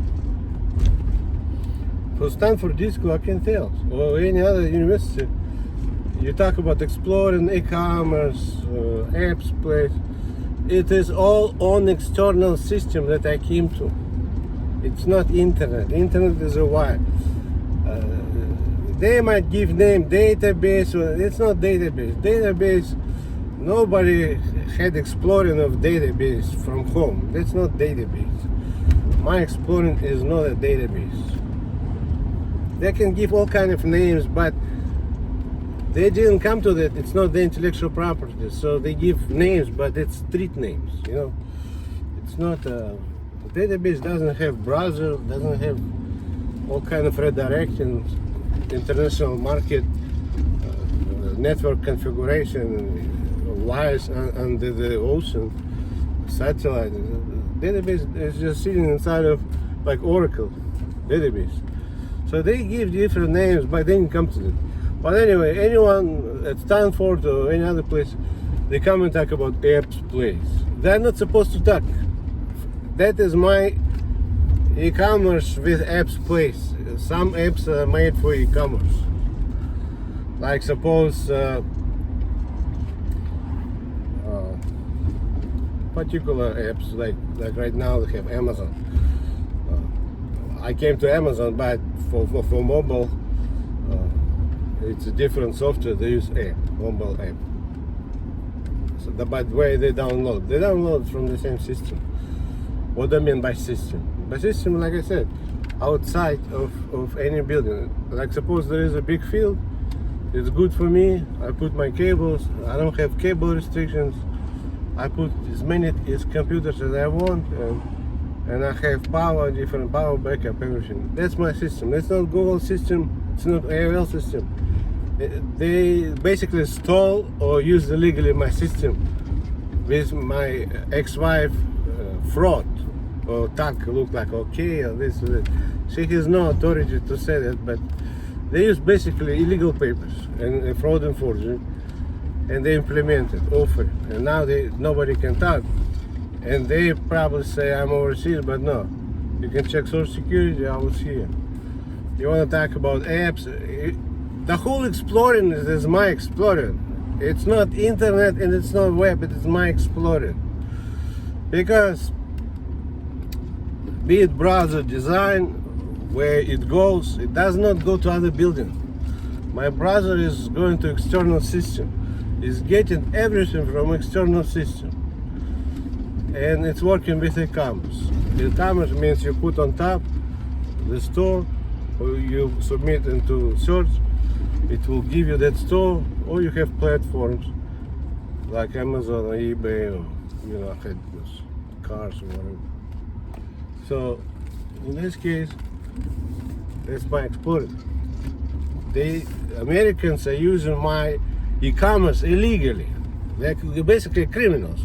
For Stanford Disco, I can tell, or any other university, you talk about exploring e-commerce, apps, place. It is all on external system that I came to. It's not internet. Internet is a wire. They might give name database. It's not database. Database. Nobody had exploring of database from home. That's not database. My exploring is not a database. They can give all kind of names, but they didn't come to that. It's not the intellectual property. So they give names, but it's street names. It's not. The database doesn't have browser. Doesn't have all kind of redirections, international market, network configuration, wires under the ocean, satellite. Database is just sitting inside of like Oracle database. So they give different names, but they didn't come to it. But anyway, anyone at Stanford or any other place, they come and talk about apps place. They're not supposed to talk. That is my e-commerce with apps place. Some apps are made for e-commerce. Like suppose particular apps, like right now they have Amazon. I came to Amazon, but for mobile, it's a different software. They use mobile app. So by the way, they download from the same system. What do I mean by system? By system, like I said, outside of any building. Like suppose there is a big field, it's good for me. I put my cables. I don't have cable restrictions. I put as many computers as I want, and I have power, different power backup, everything. That's my system. It's not Google system. It's not AOL system. They basically stole or use illegally my system with my ex-wife fraud or talk look like okay or this or that. She has no authority to say that, but they use basically illegal papers and fraud and forgery, and they implement it, offer it, and now nobody can talk. And they probably say I'm overseas, but no. You can check Social Security, I was here. You want to talk about apps? The whole exploring is my exploring. It's not internet and it's not web, it is my exploring. Because be it browser design, where it goes, it does not go to other buildings. My browser is going to external system. It's getting everything from external system. And it's working with e-commerce. E-commerce means you put on top the store, or you submit into search, it will give you that store, or you have platforms like Amazon or eBay, or had those cars or whatever. So in this case, that's my explorer. The Americans are using my e-commerce illegally. They're basically criminals.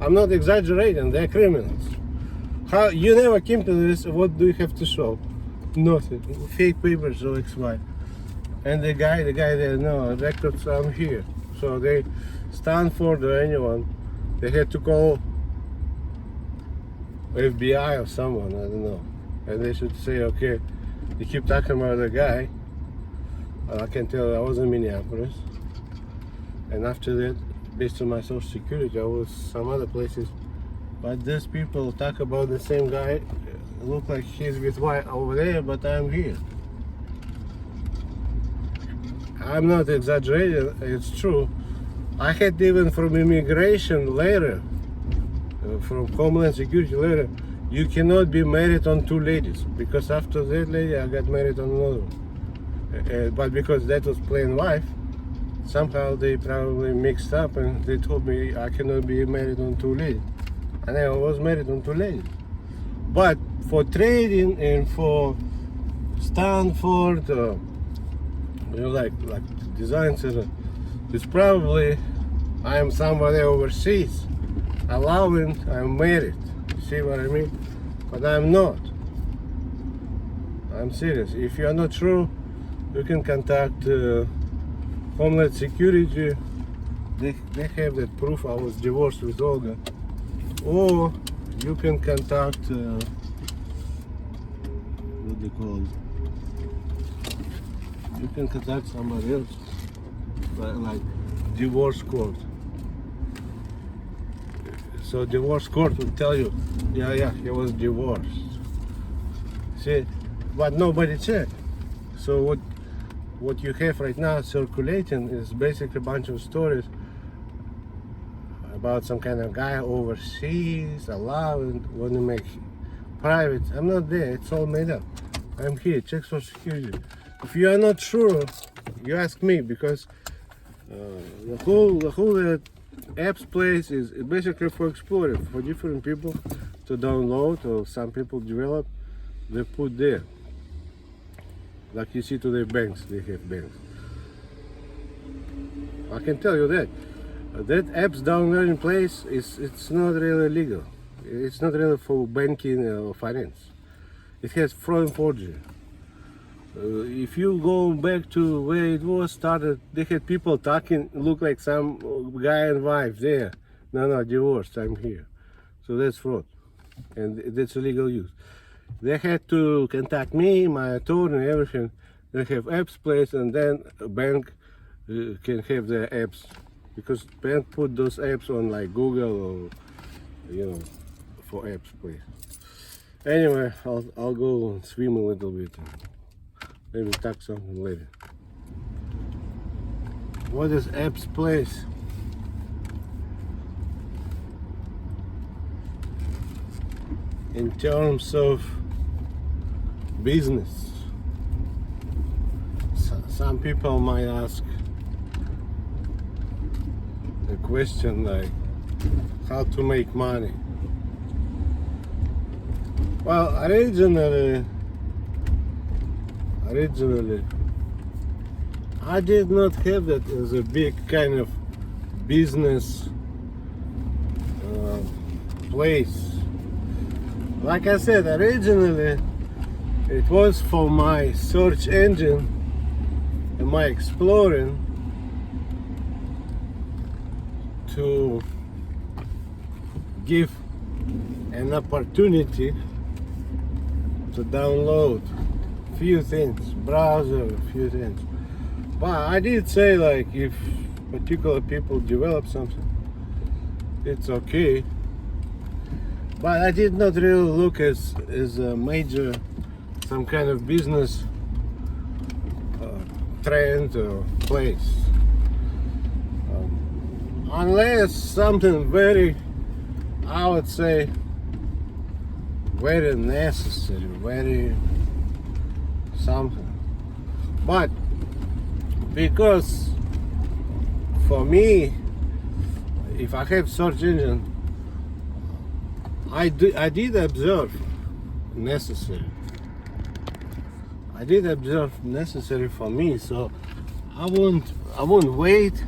I'm not exaggerating, they're criminals. How you never came to this, what do you have to show? Nothing. Fake papers or XY. And the guy there, no, records, I'm here. So they, Stanford or anyone, they had to call FBI or someone, I don't know. And they should say, okay, you keep talking about the guy. I can tell I was in Minneapolis. And after that, based on my Social Security, I was some other places. But these people talk about the same guy, look like he's with white over there, but I'm here. I'm not exaggerating, it's true. I had even from immigration later, from Homeland Security later, you cannot be married on two ladies, because after that lady I got married on another one. But because that was plain wife, somehow they probably mixed up and they told me I cannot be married on two ladies. And I was married on two ladies. But for trading and for Stanford, like design center, It's probably I'm somebody overseas, allowing I'm married. See what I mean? But I'm not. I'm serious. If you are not sure, you can contact Homeland Security. They have that proof I was divorced with Olga. Or you can contact what they call it? You can contact somebody else, like divorce court. So divorce court will tell you, yeah, he was divorced. See, but nobody checked. So what you have right now circulating is basically a bunch of stories about some kind of guy overseas, allowing, want to make private. I'm not there, it's all made up. I'm here, check Social Security. If you are not sure, you ask me, because the whole apps place is basically for exploring, for different people to download, or some people develop, they put there. Like you see today, banks, they have banks. I can tell you that. That apps downloading place it's not really legal. It's not really for banking or finance. It has fraud and forgery. If you go back to where it was started, they had people talking, look like some guy and wife there. No, divorced, I'm here. So that's fraud, and that's illegal use. They had to contact me, my attorney, everything. They have apps placed, and then a bank can have their apps, because bank put those apps on like Google or for apps place. Anyway, I'll go and swim a little bit and maybe talk something later. What is apps place? In terms of business. Some people might ask a question like how to make money. Well, originally I did not have that as a big kind of business place. Like I said, originally it was for my search engine and my exploring to give an opportunity to download few things, browser, a few things. But I did say, like, if particular people develop something, it's okay. But I did not really look as a major, some kind of business trend or place. Unless something very, I would say, very necessary, very something. But because for me, if I have search engine, I did observe necessary. I did observe necessary for me, so I wouldn't wait.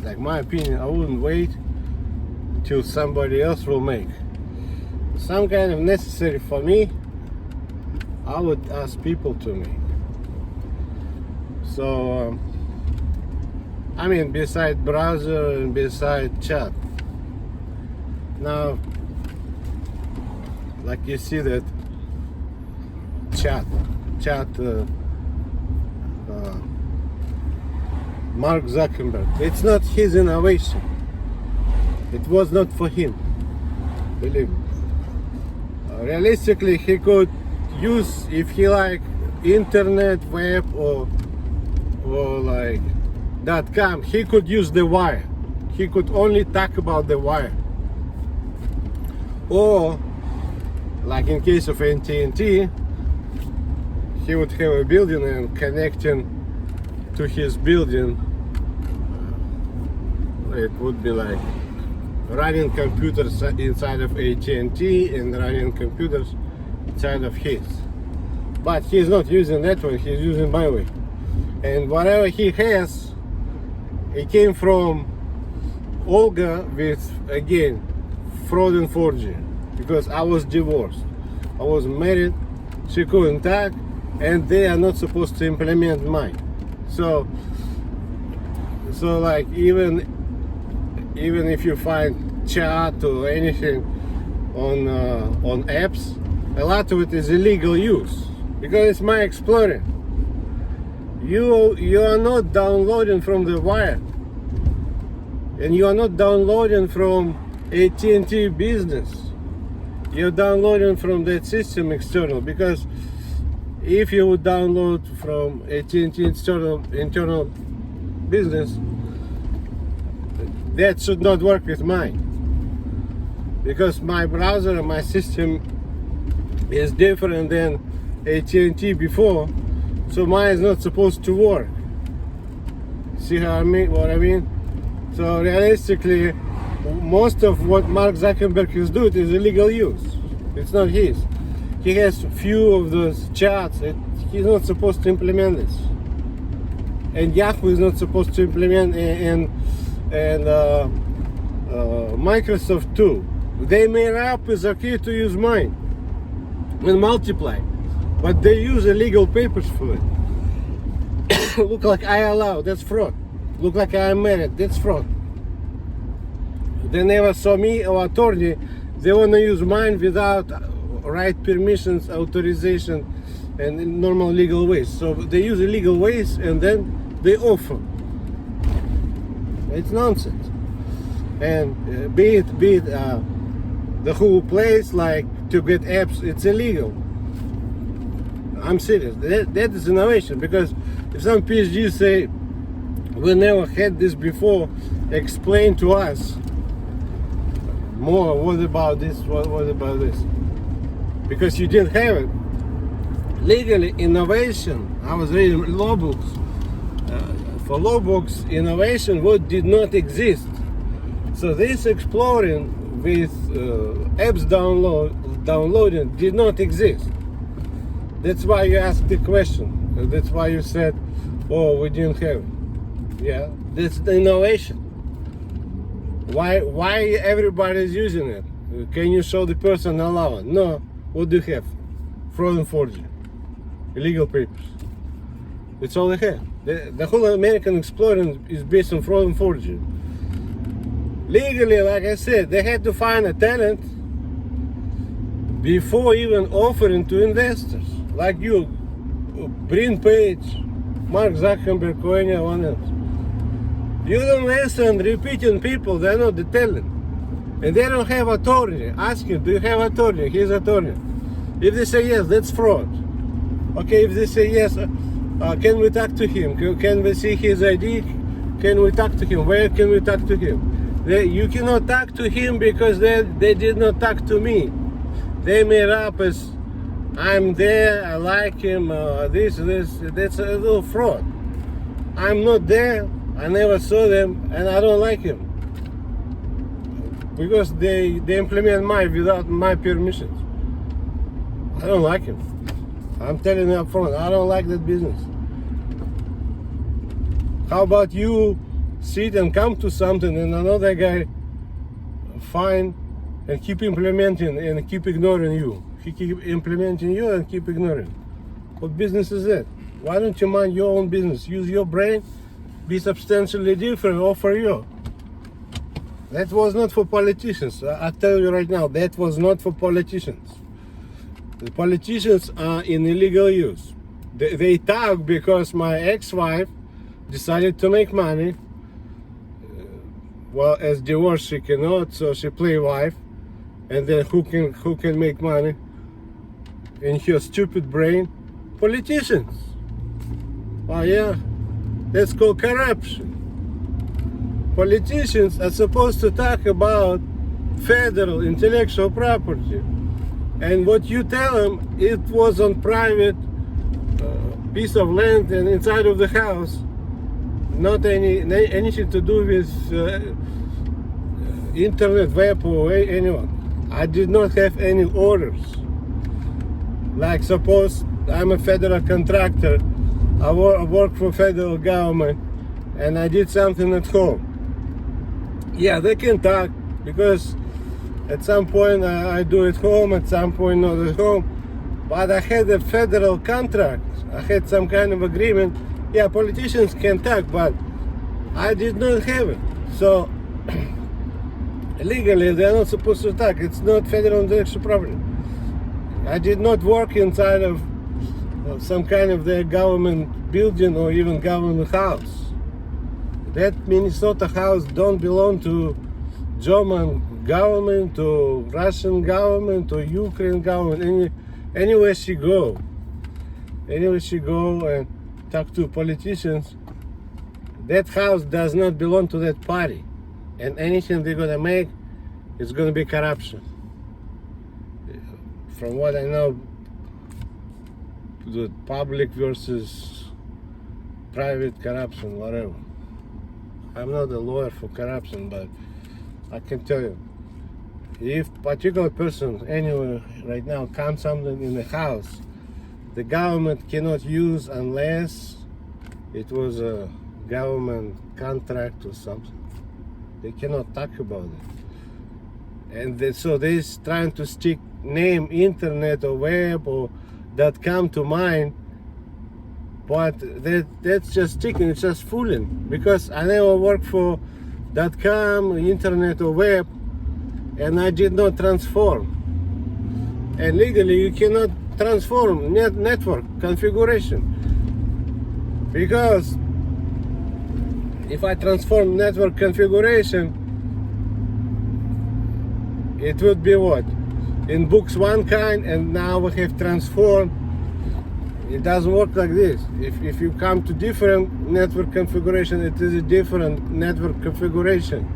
Like my opinion, I wouldn't wait till somebody else will make some kind of necessary for me. I would ask people to make. So I mean, beside browser and beside chat. Now, like you see that chat, Mark Zuckerberg. It's not his innovation. It was not for him. Believe me. Realistically, he could use, if he like internet, web, or like .com, he could use the wire. He could only talk about the wire. Or, like in case of AT&T, he would have a building and connecting to his building, it would be like running computers inside of AT&T and running computers inside of his. But he's not using that one, he's using my way. And whatever he has, it came from Olga with, again, fraud and forgery. Because I was divorced. I was married, she couldn't talk, and they are not supposed to implement mine. So like even if you find chat or anything on apps, a lot of it is illegal use because it's my exploring. You are not downloading from the wire, and you are not downloading from AT&T business. You're downloading from that system external, because if you would download from AT&T internal business, that should not work with mine, because my browser and my system is different than AT&T before, so mine is not supposed to work. See what I mean? So realistically, most of what Mark Zuckerberg is doing is illegal use. It's not his. He has few of those chats. He's not supposed to implement this, and Yahoo is not supposed to implement, and Microsoft too. They made up it's okay to use mine and multiply, but they use illegal papers for it. Look like I allow, that's fraud. Look like I'm married, that's fraud. They never saw me or attorney. They want to use mine without right permissions, authorization, and in normal legal ways. So they use illegal ways and then they offer. It's nonsense. And be it the whole place, like to get apps, it's illegal. I'm serious. That is innovation, because if some PhDs say we never had this before, explain to us more. What about this? What about this? Because you didn't have it. Legally, innovation. I was reading law books. For law books, innovation what did not exist. So this exploring with apps downloading did not exist. That's why you asked the question. That's why you said, "Oh, we didn't have it." Yeah, that's the innovation. Why everybody is using it? Can you show the person allowance? No. What do you have? Fraud and forgery, illegal papers. That's all they have. The whole American exploring is based on fraud and forgery. Legally, like I said, they had to find a talent before even offering to investors like you, Bryn Page, Mark Zuckerberg, or anyone else. You don't listen, repeating people, they're not the talent. And they don't have authority. Ask him, do you have authority? He's authority. If they say yes, that's fraud. Okay, if they say yes, can we talk to him? Can we see his ID? Can we talk to him? Where can we talk to him? You cannot talk to him because they did not talk to me. They made up as I'm there, I like him, this, that's a little fraud. I'm not there, I never saw them, and I don't like him. Because they implement mine without my permissions. I don't like him. I'm telling you up front, I don't like that business. How about you sit and come to something and another guy find and keep implementing and keep ignoring you? He keep implementing you and keep ignoring. What business is that? Why don't you mind your own business? Use your brain, be substantially different, offer you. That was not for politicians. I tell you right now, that was not for politicians. The politicians are in illegal use. They talk because my ex-wife decided to make money. Well, as divorced she cannot, so she play wife. And then who can make money? In her stupid brain, politicians. Oh yeah, that's called corruption. Politicians are supposed to talk about federal intellectual property, and what you tell them, it was on private piece of land and inside of the house, not anything to do with internet, web, or anyone. I did not have any orders. Like suppose I'm a federal contractor I work for federal government and I did something at home. Yeah, they can talk because at some point I do it home, at some point not at home. But I had a federal contract. I had some kind of agreement. Yeah, politicians can talk, but I did not have it. So legally, they're not supposed to talk. It's not federal intellectual property. I did not work inside of some kind of the government building or even government house. That Minnesota house don't belong to German government, to Russian government, to Ukraine government. Anywhere she go and talk to politicians, that house does not belong to that party. And anything they're gonna make is gonna be corruption. From what I know, the public versus private corruption, whatever. I'm not a lawyer for corruption, but I can tell you, if particular person anywhere right now comes something in the house, the government cannot use unless it was a government contract or something. They cannot talk about it. And so they're trying to stick name internet or web or .com to mine, but that's just sticking, it's just fooling, because I never worked for .com, internet or web, and I did not transform. And legally you cannot transform network configuration, because if I transform network configuration, it would be what? In books one kind, and now we have transformed. It doesn't work like this. If you come to different network configuration, it is a different network configuration.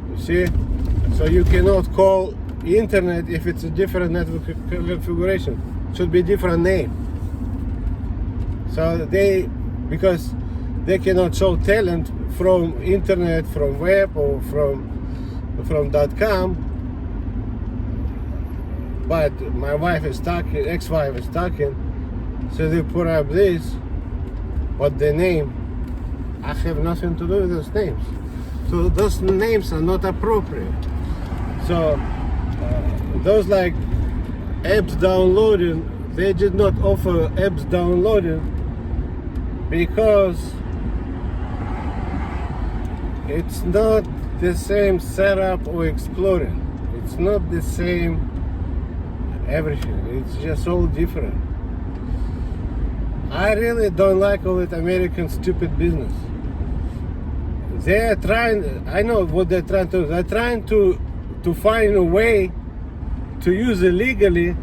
You see? So you cannot call internet if it's a different network configuration. It should be different name. So because they cannot show talent from internet, from web, or from .com. But my wife is talking, ex-wife is talking, so they put up this, but the name, I have nothing to do with those names. So those names are not appropriate. So those like apps downloading, they did not offer apps downloading because it's not the same setup or exploring. It's not the same everything. It's just all different. I really don't like all that American stupid business. They're trying, I know what they're trying to do. They're trying to find a way to use it legally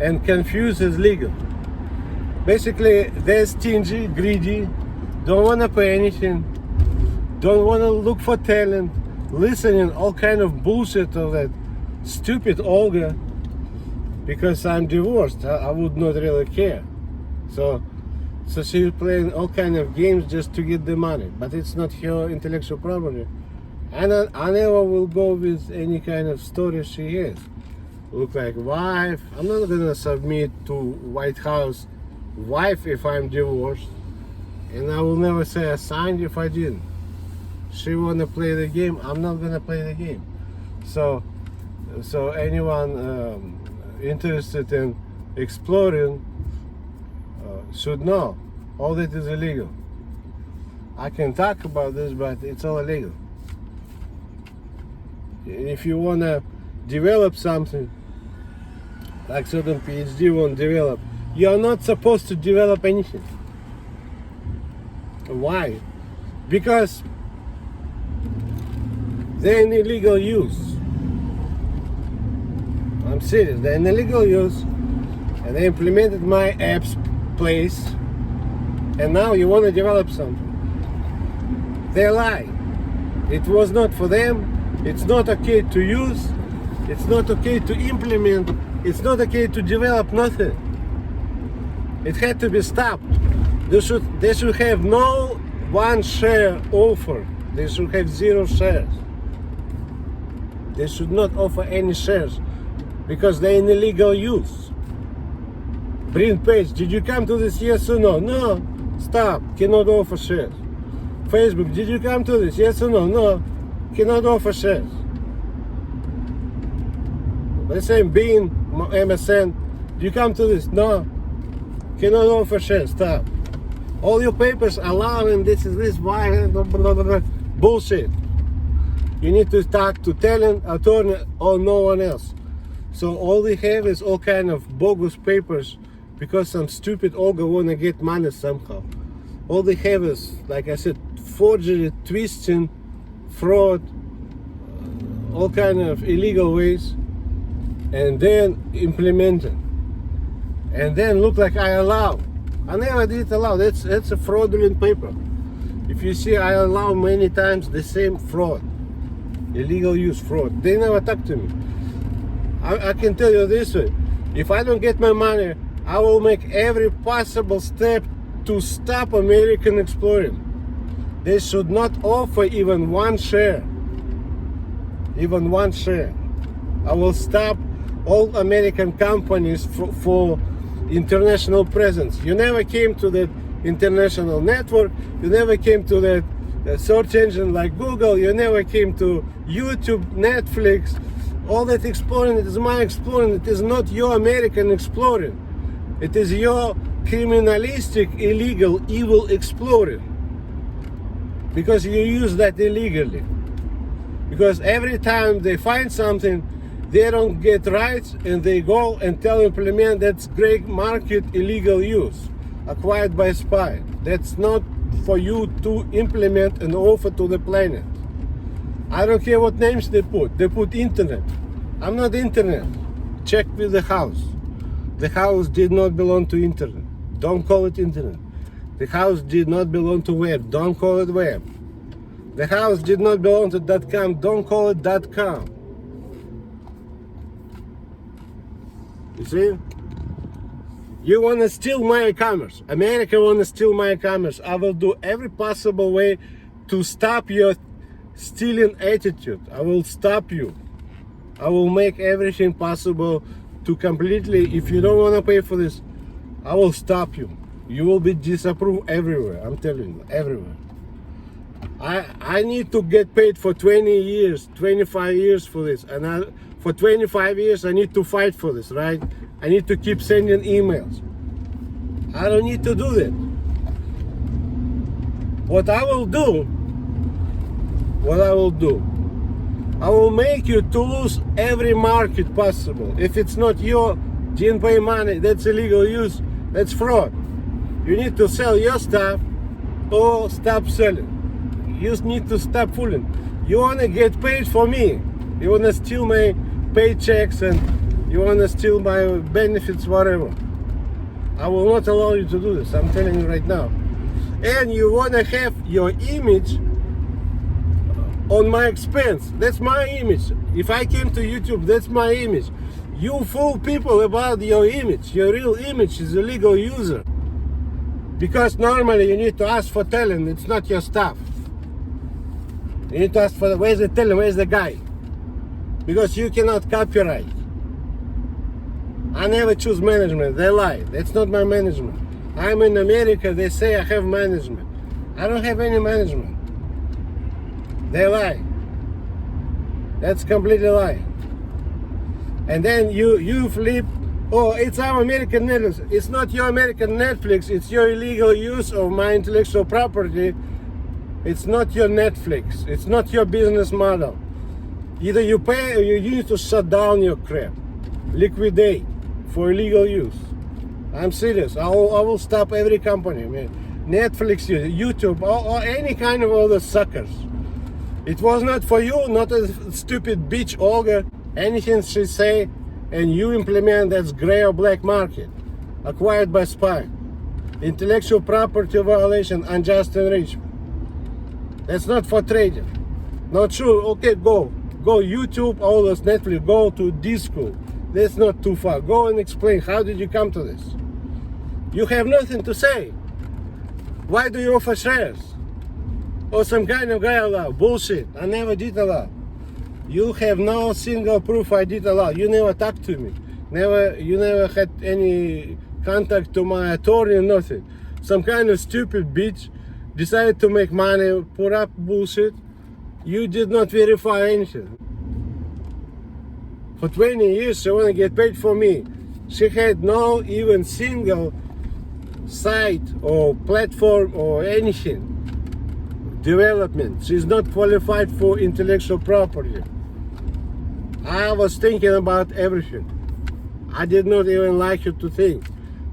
and confuse as legal. Basically, they're stingy, greedy, don't want to pay anything, don't want to look for talent, listening all kind of bullshit of that stupid Olga. Because I'm divorced, I would not really care. So she's playing all kind of games just to get the money, but it's not her intellectual property. And I never will go with any kind of story she has. Look like wife. I'm not gonna submit to White House wife if I'm divorced, and I will never say I signed if I didn't. She wanna play the game, I'm not gonna play the game. So anyone interested in exploring should know all that is illegal. I can talk about this, but it's all illegal. If you want to develop something like certain PhD won't develop, you're not supposed to develop anything. Why? Because they're in illegal use. I'm serious, they're in illegal use, and they implemented my apps place, and now you want to develop something. They lie. It was not for them, it's not okay to use, it's not okay to implement, it's not okay to develop nothing. It had to be stopped. They should have no one share offer. They should have 0 shares. They should not offer any shares, because they're in illegal use. Print page, did you come to this, yes or no? No. Stop. Cannot offer shares. Facebook, did you come to this, yes or no? No. Cannot offer shares. The same Bean, MSN, did you come to this? No. Cannot offer shares. Stop. All your papers allowing this is this, why, blah, blah, blah, blah. Bullshit. You need to talk to talent, attorney, or no one else. So all they have is all kind of bogus papers because some stupid Olga wanna get money somehow. All they have is, like I said, forgery, twisting, fraud, all kind of illegal ways, and then implementing. And then look like I allow. I never did allow. That's a fraudulent paper. If you see I allow many times the same fraud, illegal use, fraud. They never talk to me. I can tell you this way, if I don't get my money, I will make every possible step to stop American exploring. They should not offer even one share. Even one share. I will stop all American companies for international presence. You never came to that international network. You never came to that search engine like Google. You never came to YouTube, Netflix. All that exploring, it is my exploring. It is not your American exploring. It is your criminalistic, illegal, evil exploring. Because you use that illegally. Because every time they find something, they don't get rights and they go and tell implement that's gray market illegal use acquired by spy. That's not for you to implement and offer to the planet. I don't care what names they put. They put internet. I'm not internet. Check with the house. The house did not belong to internet. Don't call it internet. The house did not belong to web. Don't call it web. The house did not belong to .com. Don't call it .com. You see? You want to steal my commerce. America want to steal my commerce. I will do every possible way to stop your stealing attitude. I will stop you. I will make everything possible to completely, if you don't want to pay for this, I will stop you. You will be disapproved everywhere. I'm telling you, everywhere. I need to get paid for 20 years, 25 years for this. And for 25 years, I need to fight for this, right? I need to keep sending emails. I don't need to do that. What I will do, I will make you to lose every market possible. If it's not your, didn't pay money, that's illegal use, that's fraud. You need to sell your stuff or stop selling. You need to stop fooling. You want to get paid for me. You want to steal my paychecks and you want to steal my benefits, whatever. I will not allow you to do this. I'm telling you right now. And you want to have your image on my expense. That's my image. If I came to YouTube, that's my image. You fool people about your image. Your real image is a legal user. Because normally you need to ask for talent. It's not your stuff. You need to ask for, where's the talent, where's the guy? Because you cannot copyright. I never choose management. They lie. That's not my management. I'm in America. They say I have management. I don't have any management. They lie. That's completely lie. And then you flip. Oh, it's our American Netflix. It's not your American Netflix. It's your illegal use of my intellectual property. It's not your Netflix. It's not your business model. Either you pay or you need to shut down your crap. Liquidate for illegal use. I'm serious. I will stop every company, man. Netflix, YouTube, or any kind of other suckers. It was not for you, not a stupid bitch Olga. Anything she say and you implement, that's gray or black market. Acquired by spy. Intellectual property violation, unjust enrichment. That's not for trading. Not true. Okay, go YouTube, all those Netflix, go to Disco. That's not too far. Go and explain, how did you come to this? You have nothing to say. Why do you offer shares? Or some kind of guy allow? Bullshit. I never did allow. You have no single proof I did allow. You never talked to me. You never had any contact to my attorney, nothing. Some kind of stupid bitch decided to make money, put up bullshit. You did not verify anything. For 20 years she wanna get paid for me. She had no even single site or platform or anything. Development. She's not qualified for intellectual property. I was thinking about everything. I did not even like her to think,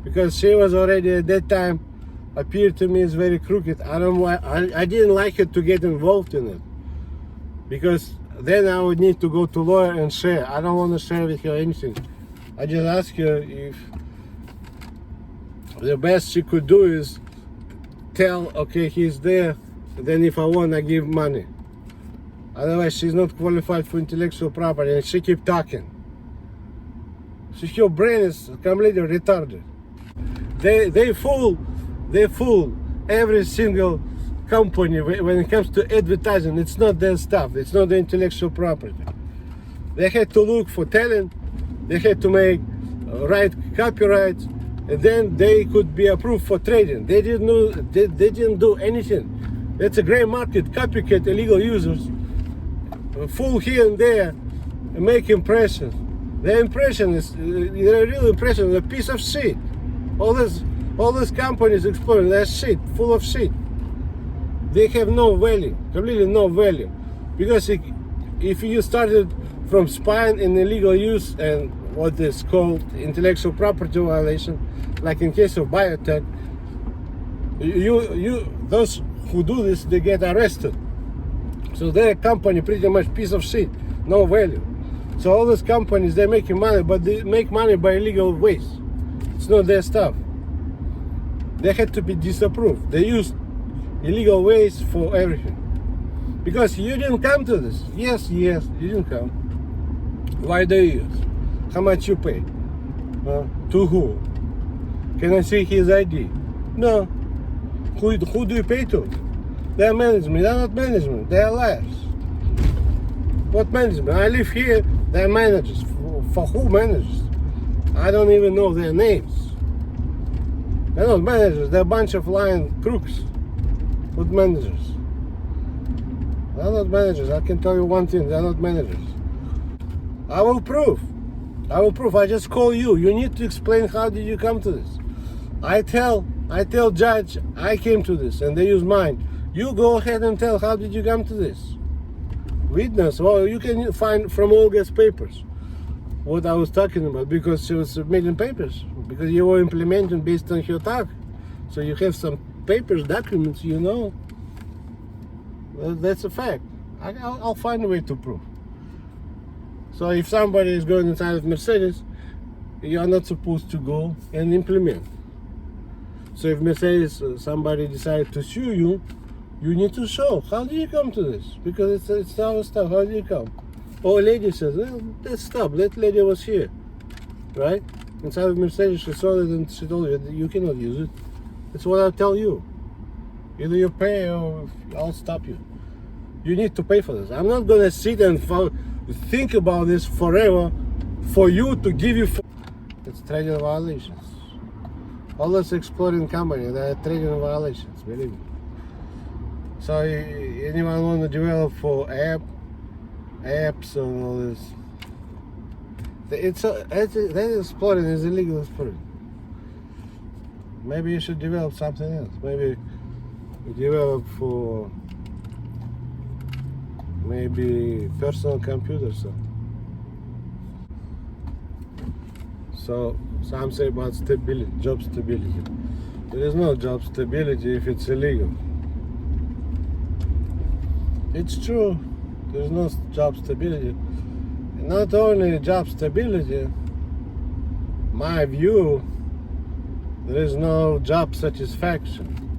because she was already at that time appeared to me as very crooked. I didn't like her to get involved in it, because then I would need to go to lawyer and share. I don't want to share with her anything. I just asked her if the best she could do is tell, okay, he's there, and then if I want, I give money. Otherwise, she's not qualified for intellectual property, and she keep talking. So her brain is completely retarded. They fool every single company when it comes to advertising. It's not their stuff. It's not the intellectual property. They had to look for talent. They had to make right copyright, and then they could be approved for trading. They didn't do anything. It's a gray market, copycat illegal users, fool here and there, and make impressions. The impression is the real impression is a piece of shit. All these companies exploring, they're shit, full of shit. They have no value, completely no value. Because if you started from spying in illegal use and what is called intellectual property violation, like in case of biotech, those who do this, they get arrested. So their company pretty much piece of shit, no value. So all these companies, they're making money, but they make money by illegal ways. It's not their stuff. They had to be disapproved. They used illegal ways for everything. Because you didn't come to this. Yes, you didn't come. Why do you use? How much you pay? To who? Can I see his ID? No. Who do you pay to? They're management. They're not management. They're liars. What management? I live here. They're managers. For who managers? I don't even know their names. They're not managers. They're a bunch of lying crooks. What managers? They're not managers. I can tell you one thing. They're not managers. I will prove. I just call you. You need to explain how did you come to this. I tell judge I came to this and they use mine. You go ahead and tell how did you come to this. Witness. Well, you can find from Olga's papers what I was talking about, because she was submitting papers, because you were implementing based on her talk. So you have some papers, documents, you know. Well, that's a fact. I'll find a way to prove. So if somebody is going inside of Mercedes, you are not supposed to go and implement. So if Mercedes, somebody decided to sue you, you need to show how do you come to this, because it's our stuff. How do you come? Or a lady says, well, let's stop. That lady was here, right? Inside of Mercedes, she saw it and she told you you cannot use it. That's what I'll tell you. Either you pay or I'll stop you. You need to pay for this. I'm not gonna sit and think about this forever for you to give you. It's trading violations. All this exploring company, they're trading violations, believe me. So anyone want to develop for apps and all this? That exploring is illegal exploring. Maybe you should develop something else. Maybe you develop for maybe personal computers. So some say about stability, job stability. There is no job stability if it's illegal. It's true, there's no job stability. Not only job stability, my view, there is no job satisfaction.